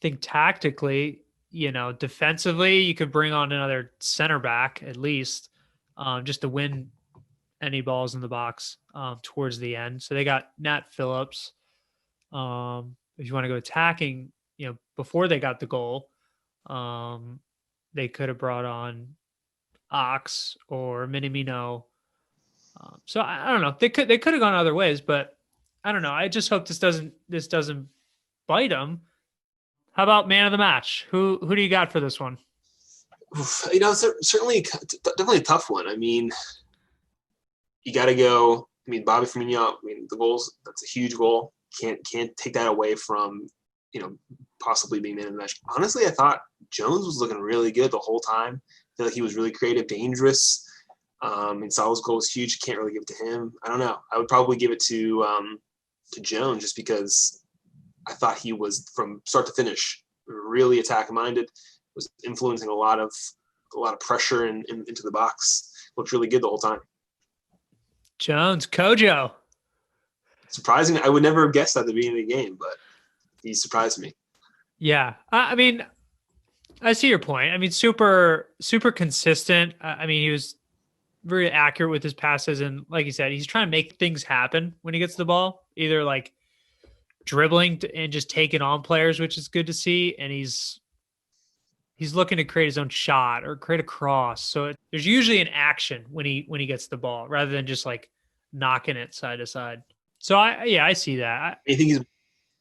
Speaker 1: think tactically, defensively, you could bring on another center back at least, just to win any balls in the box towards the end. So they got Nat Phillips. If you want to go attacking, before they got the goal, they could have brought on Ox or Minamino. So I don't know. They could have gone other ways, but I don't know. I just hope this doesn't bite them. How about man of the match? Who do you got for this one?
Speaker 2: Certainly, definitely a tough one. I mean, you got to go. I mean, Bobby Firmino. I mean, the goals. That's a huge goal. Can't take that away from possibly being man of the match. Honestly, I thought Jones was looking really good the whole time. I feel like he was really creative, dangerous. And Salah's goal was huge. Can't really give it to him. I don't know. I would probably give it to Jones just because I thought he was from start to finish really attack minded. Was influencing a lot of pressure into the box. Looked really good the whole time.
Speaker 1: Jones, Kojo.
Speaker 2: Surprising. I would never have guessed that at the beginning of the game, but he surprised me.
Speaker 1: Yeah, I mean, I see your point. I mean, super consistent. I mean, he was very accurate with his passes, and like you said, he's trying to make things happen when he gets the ball, either like dribbling and just taking on players, which is good to see, and he's looking to create his own shot or create a cross. So there's usually an action when he gets the ball rather than just like knocking it side to side. So I see that.
Speaker 2: I think he's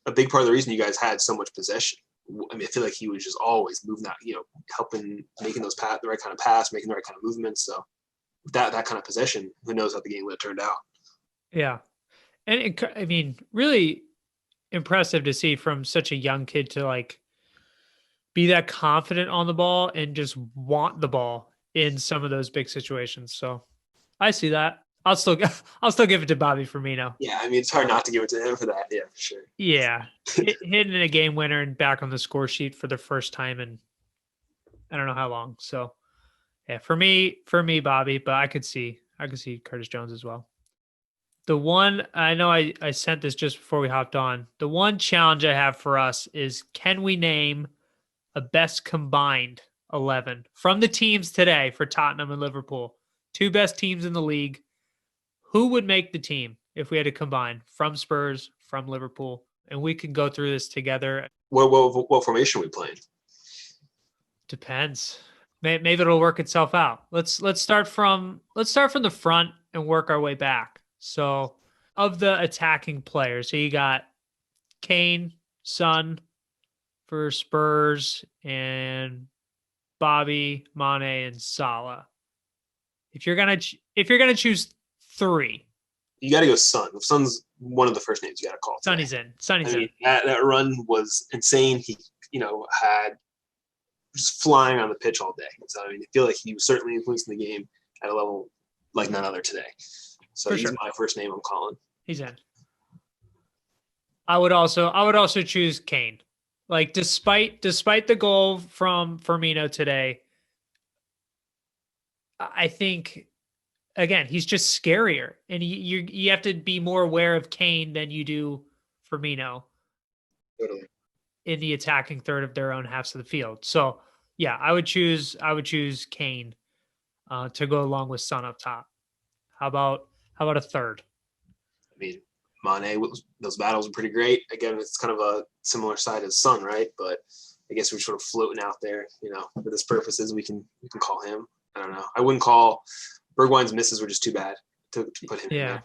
Speaker 2: a big part of the reason you guys had so much possession. I mean, I feel like he was just always moving that, helping, making those the right kind of pass, making the right kind of movements. So that kind of possession, who knows how the game would have turned out.
Speaker 1: Yeah. And I mean, really impressive to see from such a young kid to like be that confident on the ball and just want the ball in some of those big situations. So I see that. I'll still give it to Bobby Firmino.
Speaker 2: Yeah, I mean, it's hard not to give it to him for that. Yeah, for sure.
Speaker 1: Yeah, hitting a game winner and back on the score sheet for the first time in I don't know how long. So yeah, for me, Bobby, but I could see Curtis Jones as well. The one I know I sent this just before we hopped on. The one challenge I have for us is can we name a best combined 11 from the teams today for Tottenham and Liverpool? Two best teams in the league. Who would make the team if we had to combine from Spurs, from Liverpool? And we can go through this together.
Speaker 2: What formation are we playing?
Speaker 1: Depends. Maybe it'll work itself out. Let's start from the front and work our way back. So, of the attacking players, so you got Kane, Son for Spurs, and Bobby, Mane, and Salah. If you're gonna choose three,
Speaker 2: you got to go Son. If Son's one of the first names you got to call.
Speaker 1: Sonny's in. Sonny's in.
Speaker 2: That run was insane. He had just flying on the pitch all day. So I mean, I feel like he was certainly influencing the game at a level like none other today. So he's my first name I'm calling.
Speaker 1: He's in. I would also choose Kane. Like despite the goal from Firmino today, I think again he's just scarier, and you have to be more aware of Kane than you do Firmino.
Speaker 2: Totally.
Speaker 1: In the attacking third of their own halves of the field. So yeah, I would choose Kane to go along with Son up top. How about a third?
Speaker 2: I mean, Mane, those battles are pretty great. Again, it's kind of a similar side as Son, right? But I guess we're sort of floating out there, for this purposes. We can call him. I don't know. I wouldn't call Bergwijn's misses were just too bad to put him in there.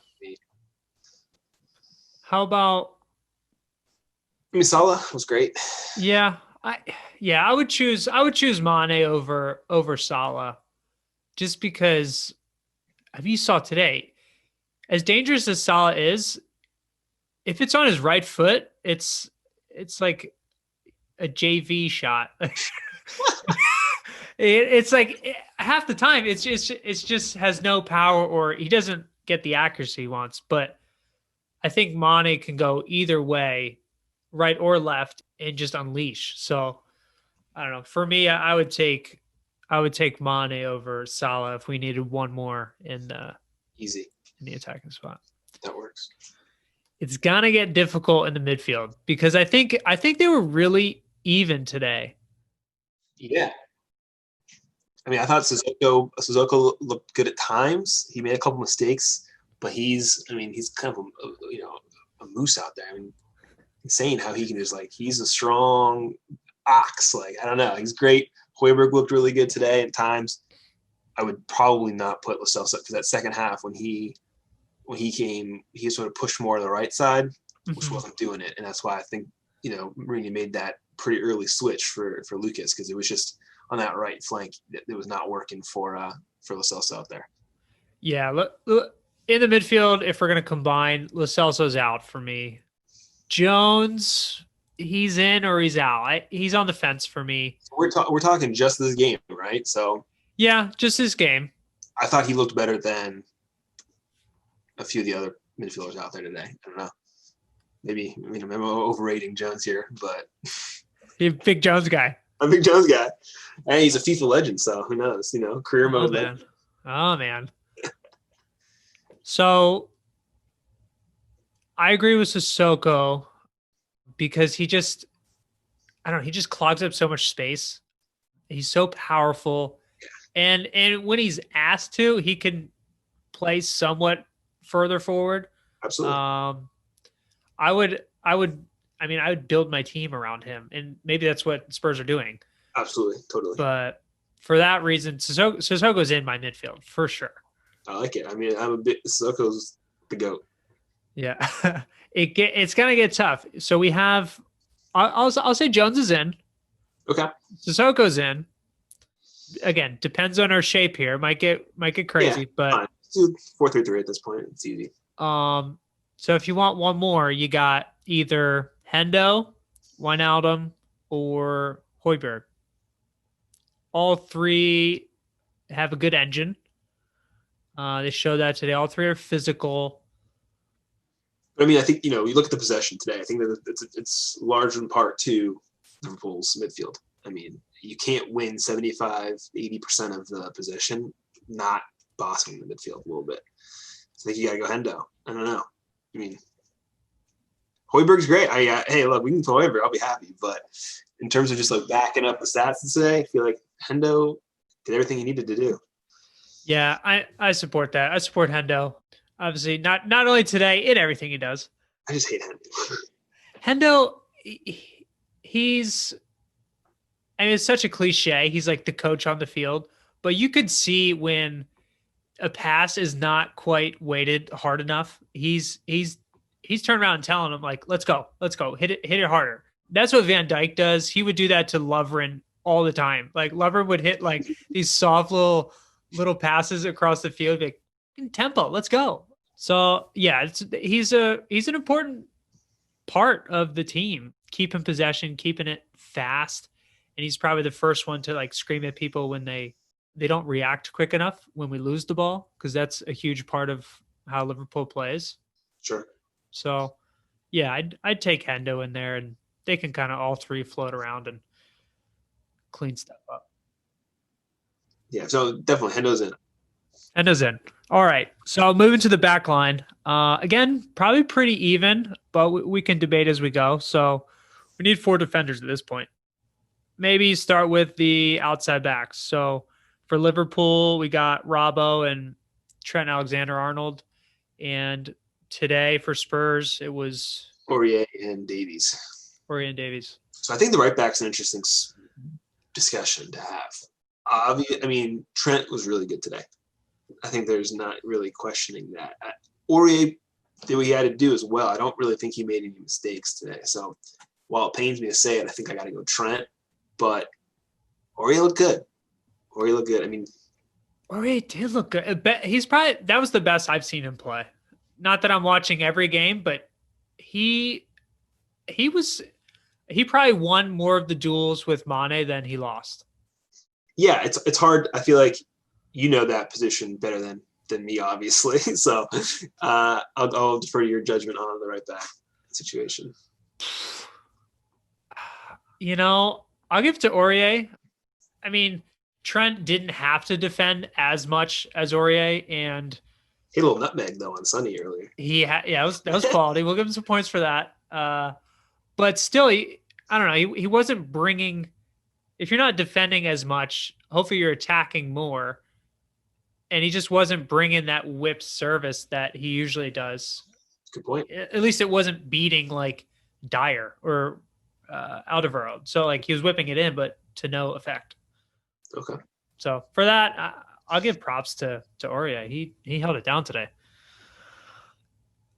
Speaker 1: How about?
Speaker 2: I mean, Salah was great.
Speaker 1: Yeah, I would choose Mane over Salah, just because. Have you saw today? As dangerous as Salah is, if it's on his right foot, it's like a JV shot. It's like half the time it's just has no power, or he doesn't get the accuracy he wants. But I think Mane can go either way, right or left, and just unleash. So I don't know. For me, I would take Mane over Salah if we needed one more
Speaker 2: Easy.
Speaker 1: in the attacking spot.
Speaker 2: That works.
Speaker 1: It's gonna get difficult in the midfield because I think they were really even today.
Speaker 2: Yeah. I mean, I thought Sissoko looked good at times. He made a couple mistakes, but he's kind of a moose out there. I mean, insane how he can just he's a strong ox. Like, I don't know, he's great. Hoiberg looked really good today at times. I would probably not put Lascelles up because that second half when he came, he sort of pushed more to the right side, which wasn't doing it, and that's why I think Mourinho made that pretty early switch for Lucas, because it was just on that right flank that it was not working for Lascelles out there.
Speaker 1: Yeah, in the midfield, if we're gonna combine, Lo Celso's out for me. Jones, he's in or he's out. He's on the fence for me.
Speaker 2: So we're talking just this game, right? So
Speaker 1: Yeah, just this game.
Speaker 2: I thought he looked better than a few of the other midfielders out there today. I don't know. Maybe I'm overrating Jones here, but
Speaker 1: He's a big Jones guy.
Speaker 2: I'm a big Jones guy, and he's a FIFA legend. So who knows? Career mode.
Speaker 1: Oh man. Oh man. So I agree with Sissoko because I don't know, he just clogs up so much space. He's so powerful. And when he's asked to, he can play somewhat further forward.
Speaker 2: Absolutely.
Speaker 1: I would build my team around him, and maybe that's what Spurs are doing.
Speaker 2: Absolutely, totally.
Speaker 1: But for that reason, Sissoko's in my midfield for sure.
Speaker 2: I like it. I mean, Sissoko's the GOAT.
Speaker 1: Yeah, it's gonna get tough. So we have, I'll say Jones is in.
Speaker 2: Okay.
Speaker 1: Sissoko's in. Again, depends on our shape here. Might get crazy, but
Speaker 2: 4-3-3 at this point. It's easy.
Speaker 1: So if you want one more, you got either Hendo, Wijnaldum, or Hoiberg. All three have a good engine. They show that today. All three are physical.
Speaker 2: But I mean, I think you look at the possession today. I think that it's large in part to Liverpool's midfield. I mean, you can't win 75-80% of the possession not bossing the midfield a little bit. So I think you got to go Hendo. I don't know. I mean, Hoiberg's great. Hey, look, we can throw Hoiberg. I'll be happy. But in terms of just backing up the stats today, I feel like Hendo did everything he needed to do.
Speaker 1: Yeah, I support that. I support Hendo. Obviously, not only today, in everything he does.
Speaker 2: I just hate Hendo.
Speaker 1: Hendo, it's such a cliche. He's like the coach on the field, but you could see when a pass is not quite weighted hard enough. He's turned around and telling him let's go, hit it harder. That's what Van Dijk does. He would do that to Lovren all the time. Lovren would hit these soft little passes across the field, tempo, let's go. So yeah, he's an important part of the team, keeping possession, keeping it fast, and he's probably the first one to scream at people when they don't react quick enough when we lose the ball, because that's a huge part of how Liverpool plays.
Speaker 2: Sure.
Speaker 1: So yeah, I'd take Hendo in there, and they can kind of all three float around and clean stuff up.
Speaker 2: Yeah, so definitely Hendo's in.
Speaker 1: Hendo's in. All right. So moving to the back line. Again, probably pretty even, but we can debate as we go. So we need 4 defenders at this point. Maybe start with the outside backs. So for Liverpool, we got Robbo and Trent Alexander-Arnold. And today for Spurs, it was
Speaker 2: Aurier and Davies.
Speaker 1: So
Speaker 2: I think the right back's an interesting discussion to have. I mean, Trent was really good today. I think there's not really questioning that. Aurier did what he had to do as well. I don't really think he made any mistakes today. So while it pains me to say it, I think I got to go Trent. But Aurier looked good. I mean,
Speaker 1: Aurier did look good. That was the best I've seen him play. Not that I'm watching every game, but he he was he probably won more of the duels with Mane than he lost.
Speaker 2: Yeah, it's hard. I feel like you know that position better than me, obviously. So I'll defer to your judgment on the right back situation.
Speaker 1: I'll give it to Aurier. I mean, Trent didn't have to defend as much as Aurier, and
Speaker 2: Hit a little nutmeg though on Sunny earlier.
Speaker 1: that was quality. We'll give him some points for that. But still, I don't know. He wasn't bringing. If you're not defending as much, hopefully you're attacking more. And he just wasn't bringing that whipped service that he usually does.
Speaker 2: Good point.
Speaker 1: At least it wasn't beating like Dyer or Alderweireld. So like he was whipping it in, but to no effect.
Speaker 2: Okay.
Speaker 1: So for that, I'll give props to Aurier. He held it down today.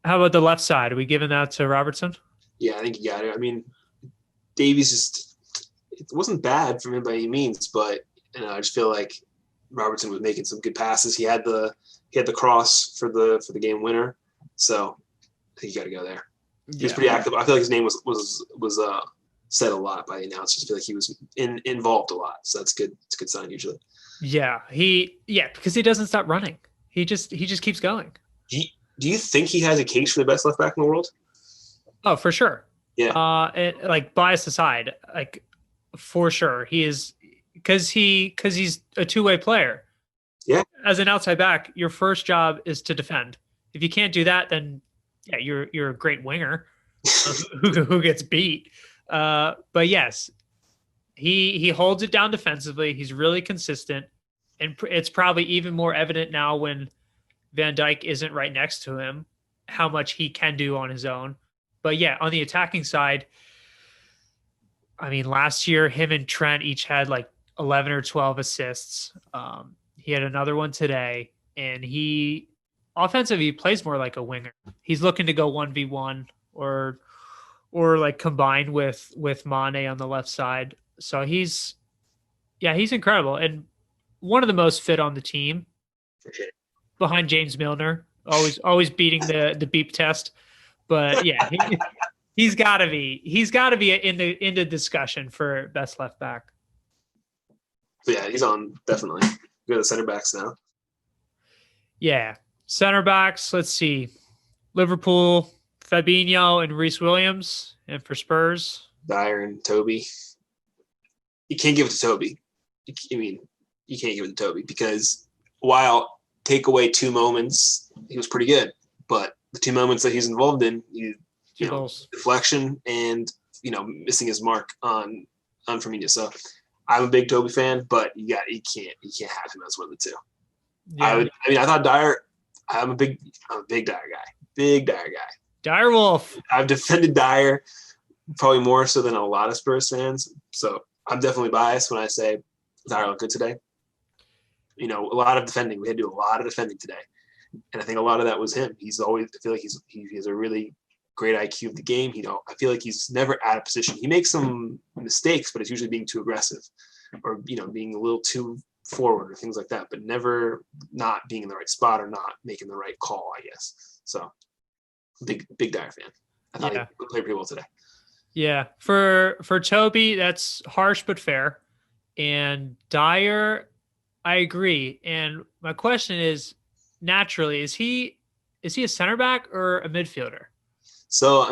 Speaker 1: How about the left side? Are we giving that to Robertson?
Speaker 2: Yeah, I think you got it. I mean, Davies just it wasn't bad from him by any means, but I just feel like Robertson was making some good passes. He had the cross for the game winner, so I think you got to go there. He was pretty active. I feel like his name was said a lot by the announcers. I feel like he was involved a lot, so that's good. It's a good sign usually.
Speaker 1: Because he doesn't stop running. He just keeps going.
Speaker 2: Do you think he has a case for the best left back in the world?
Speaker 1: Oh, for sure.
Speaker 2: Yeah.
Speaker 1: Like bias aside, like for sure he is because he's a two-way player.
Speaker 2: Yeah.
Speaker 1: As an outside back, your first job is to defend. If you can't do that, then yeah, you're a great winger who gets beat. But yes, he holds it down defensively. He's really consistent, and it's probably even more evident now when Van Dijk isn't right next to him how much he can do on his own. But yeah, on the attacking side, I mean, last year him and Trent each had like 11 or 12 assists. He had another one today, and he plays more like a winger. He's looking to go 1v1 or like combine with Mane on the left side. So he's incredible and one of the most fit on the team behind James Milner, always beating the beep test. But yeah, he's got to be in the discussion for best left back.
Speaker 2: So yeah, he's on definitely. Go to the center backs now.
Speaker 1: Yeah, center backs. Let's see, Liverpool, Fabinho and Reece Williams, and for Spurs,
Speaker 2: Dyer and Toby. You can't give it to Toby. I mean, you can't give it to Toby because while take away 2 moments, he was pretty good. But the 2 moments that he's involved in, deflection and missing his mark on Firmino. So I'm a big Toby fan, but you can't have him as one of the two. Yeah. I thought Dyer. I'm a big Dyer guy. Big Dyer guy.
Speaker 1: Dyer Wolf.
Speaker 2: I've defended Dyer probably more so than a lot of Spurs fans. So I'm definitely biased when I say Dyer looked good today. A lot of defending. We had to do a lot of defending today. And I think a lot of that was him. I feel like he has a really great IQ of the game. I feel like he's never out of position. He makes some mistakes, but it's usually being too aggressive or, being a little too forward or things like that, but never not being in the right spot or not making the right call, I guess. So big Dyer fan. I thought he played pretty well today.
Speaker 1: Yeah. For Toby, that's harsh but fair. And Dyer, I agree. And my question is, naturally, is he a center back or a midfielder?
Speaker 2: So,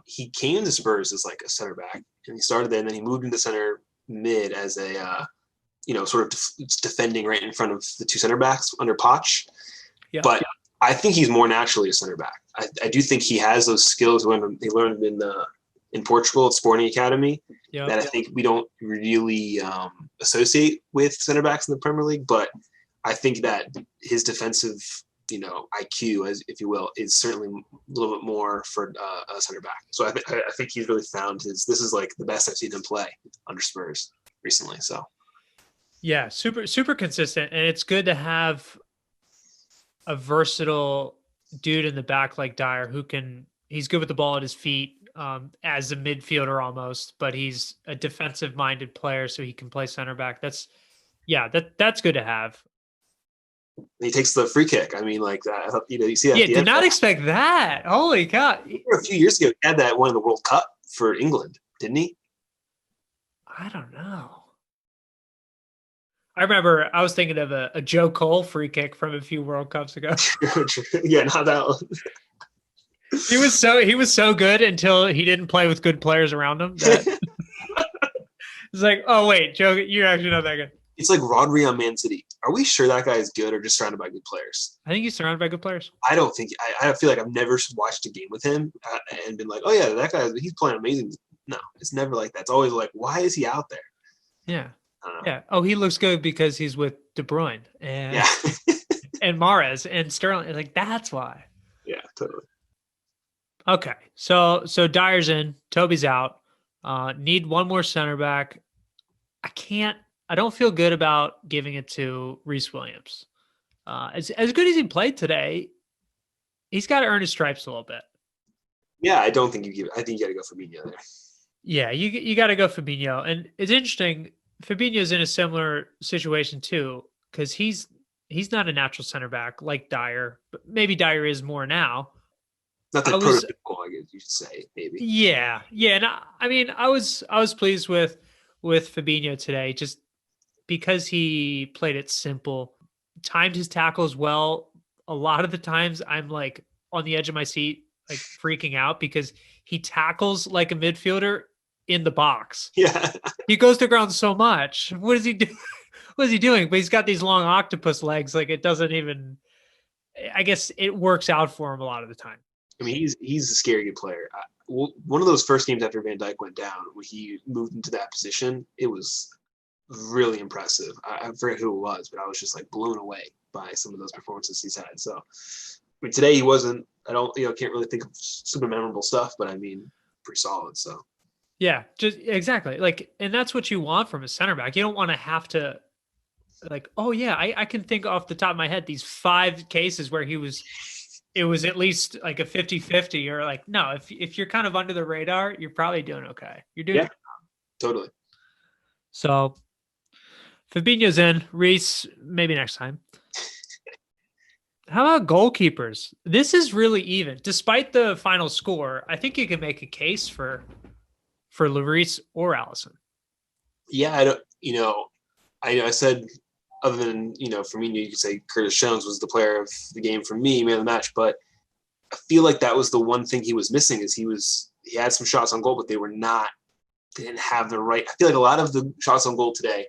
Speaker 2: he came to Spurs as like a center back, and he started there, and then he moved into center mid as a, sort of defending right in front of the 2 center backs under Poch. Yeah. But I think he's more naturally a center back. I do think he has those skills when he learned in Portugal at Sporting Academy that I think we don't really associate with center backs in the Premier League. But I think that his defensive IQ, as if you will, is certainly a little bit more for a center back. So I think he's really found this is like the best I've seen him play under Spurs recently. So
Speaker 1: yeah, super consistent, and it's good to have a versatile dude in the back like Dyer he's good with the ball at his feet as a midfielder almost, but he's a defensive minded player, so he can play center back. That's good to have.
Speaker 2: he takes the free kick. I mean, like that. You see that
Speaker 1: Yeah,
Speaker 2: at the
Speaker 1: did
Speaker 2: end.
Speaker 1: not expect that. Holy cow.
Speaker 2: A few years ago, he had that one in the World Cup for England, didn't he?
Speaker 1: I don't know. I remember I was thinking of a Joe Cole free kick from a few World Cups ago.
Speaker 2: Yeah, not that one.
Speaker 1: He was so good until he didn't play with good players around him. That it's like, oh wait, Joe, you're actually not that good.
Speaker 2: It's like Rodri on Man City. Are we sure that guy is good or just surrounded by good players?
Speaker 1: I think he's surrounded by good players.
Speaker 2: I don't think. I feel like I've never watched a game with him and been like, oh yeah, that guy, he's playing amazing. No, it's never like that. It's always like, why is he out there?
Speaker 1: Yeah. Yeah. Oh, he looks good because he's with De Bruyne and
Speaker 2: Yeah.
Speaker 1: and Mahrez and Sterling. Like that's why.
Speaker 2: Yeah, totally.
Speaker 1: Okay. So Dyer's in, Toby's out. Need one more center back. I don't feel good about giving it to Reece Williams. As good as he played today, he's got to earn his stripes a little bit.
Speaker 2: Yeah, I don't think you give. I think you got to go Fabinho there.
Speaker 1: Yeah, you got to go Fabinho, and it's interesting. Fabinho's in a similar situation too because he's not a natural center back like Dyer, but maybe Dyer is more now.
Speaker 2: Not that prototypical, I guess you should say, maybe.
Speaker 1: Yeah. And I mean, I was pleased with Fabinho today, just because he played it simple, timed his tackles well. A lot of the times, I'm like on the edge of my seat, like freaking out because he tackles like a midfielder in the box.
Speaker 2: Yeah,
Speaker 1: he goes to ground so much. What is he do? What is he doing? But he's got these long octopus legs. Like it doesn't even. I guess it works out for him a lot of the time.
Speaker 2: I mean, he's a scary good player. One of those first games after Van Dijk went down, when he moved into that position, it was really impressive. I forget who it was, but I was just like blown away by some of those performances he's had. So, I mean, today he wasn't. I don't, can't really think of super memorable stuff, but I mean, pretty solid. So,
Speaker 1: yeah, just exactly like, and that's what you want from a center back. You don't want to have to. Like, oh yeah, I can think off the top of my head these 5 cases where it was at least like a 50-50 or like, no, if you're kind of under the radar, you're probably doing okay. You're doing
Speaker 2: totally.
Speaker 1: So Fabinho's in, Reece, maybe next time. How about goalkeepers? This is really even. Despite the final score, I think you can make a case for Lloris or Alisson.
Speaker 2: Yeah, I don't, I said, other than, for me, you could say Curtis Jones was the player of the game for me, man of the match. But I feel like that was the one thing he was missing is he had some shots on goal, but they didn't have the right. I feel like a lot of the shots on goal today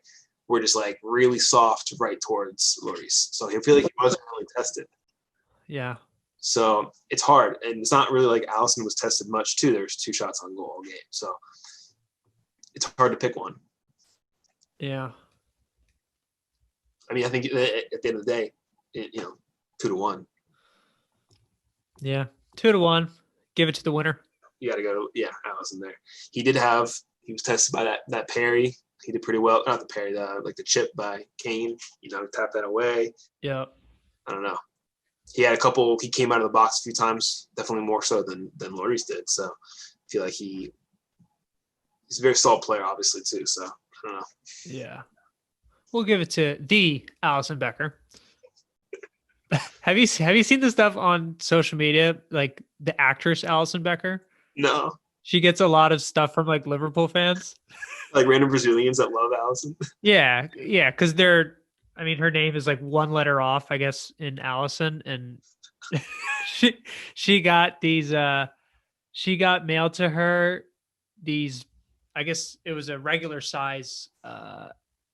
Speaker 2: were just like really soft right towards Lloris. So I feel like he wasn't really tested.
Speaker 1: Yeah.
Speaker 2: So it's hard. And it's not really like Alisson was tested much too. There's 2 shots on goal all game. So it's hard to pick one.
Speaker 1: Yeah.
Speaker 2: I mean, I think at the end of the day, 2-1.
Speaker 1: Yeah, 2-1. Give it to the winner.
Speaker 2: You got to go. Yeah, Alisson there. He was tested by that parry. He did pretty well. Not the parry, the chip by Kane. Tap that away.
Speaker 1: Yeah.
Speaker 2: I don't know. He had a couple. He came out of the box a few times, definitely more so than Lloris did. So I feel like he's a very solid player, obviously too. So I don't know.
Speaker 1: Yeah. We'll give it to the Alisson Becker. Have you seen the stuff on social media, like the actress Alisson Becker?
Speaker 2: No.
Speaker 1: She gets a lot of stuff from like Liverpool fans,
Speaker 2: like random Brazilians that love Alisson.
Speaker 1: Yeah, because her name is like 1 letter off, I guess, in Alisson, and she got these. She got mailed to her these. I guess it was a regular size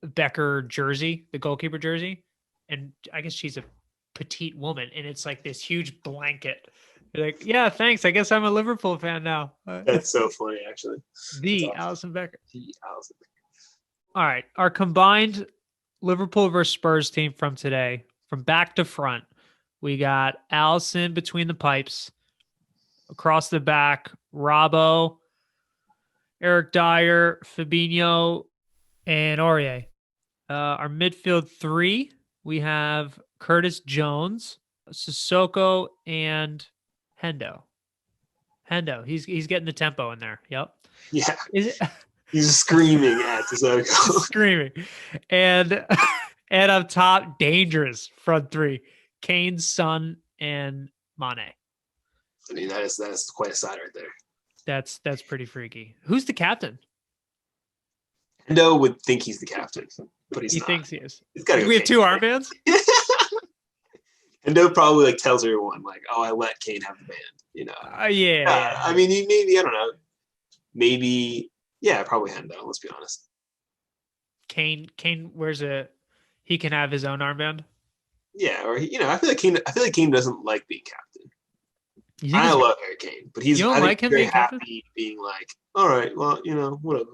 Speaker 1: Becker jersey, the goalkeeper jersey, and I guess she's a petite woman, and it's like this huge blanket. You're like, yeah, thanks. I guess I'm a Liverpool fan now.
Speaker 2: That's so funny, actually.
Speaker 1: The awesome. Alisson Becker.
Speaker 2: The Alisson Becker.
Speaker 1: All right, our combined Liverpool versus Spurs team from today, from back to front, we got Alisson between the pipes, across the back, Robbo, Eric Dyer, Fabinho, and Aurier. Our midfield 3, we have Curtis Jones, Sissoko, and Hendo. He's getting the tempo in there. Yep.
Speaker 2: Yeah.
Speaker 1: Is it?
Speaker 2: He's screaming at Sissoko.
Speaker 1: Screaming. And And up top, dangerous front three. Kane, Son, and Mane.
Speaker 2: I mean, that is quite a side right there.
Speaker 1: That's pretty freaky. Who's the captain?
Speaker 2: Hendo would think he's the captain, but he's
Speaker 1: He
Speaker 2: not.
Speaker 1: thinks he is.
Speaker 2: He's got to go.
Speaker 1: We have two armbands?
Speaker 2: Hendo probably like tells everyone like, "Oh, I let Kane have the band." You know.
Speaker 1: Yeah.
Speaker 2: I mean, maybe I don't know. Maybe probably Hendo. Let's be honest.
Speaker 1: Kane wears he can have his own armband.
Speaker 2: Yeah, or I feel like Kane doesn't like being captain. I love Harry Kane, but he's
Speaker 1: you don't
Speaker 2: I think
Speaker 1: like him
Speaker 2: very
Speaker 1: being
Speaker 2: happy
Speaker 1: captain?
Speaker 2: being like, all right, well, whatever.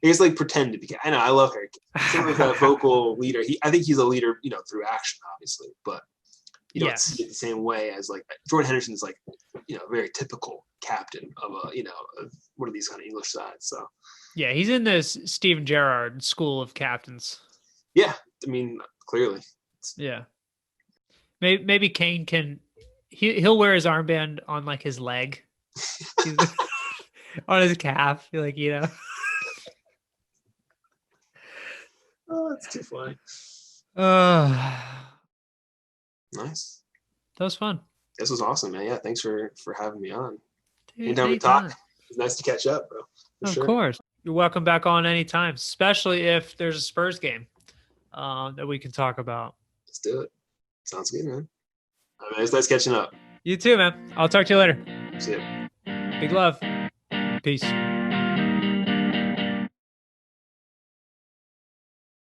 Speaker 2: He just like pretend to be. I know I love Harry Kane. Sort of that vocal leader. I think he's a leader, through action, obviously, but you don't see it the same way as like Jordan Henderson is like, a very typical captain of of one of these kind of English sides. So
Speaker 1: yeah, he's in this Steven Gerrard school of captains.
Speaker 2: Yeah, I mean, clearly.
Speaker 1: Yeah, maybe Kane can. He'll wear his armband on like his leg, on his calf, like
Speaker 2: Oh, it's too funny. Nice.
Speaker 1: That was fun.
Speaker 2: This was awesome, man. Yeah, thanks for having me on.
Speaker 1: Dude,
Speaker 2: Anytime we talk, it's nice to catch up, bro.
Speaker 1: Of course. You're welcome back on anytime, especially if there's a Spurs game that we can talk about.
Speaker 2: Let's do it. Sounds good, man. All right, man. It's nice catching up.
Speaker 1: You too, man. I'll talk to you later.
Speaker 2: See ya.
Speaker 1: Big love. Peace.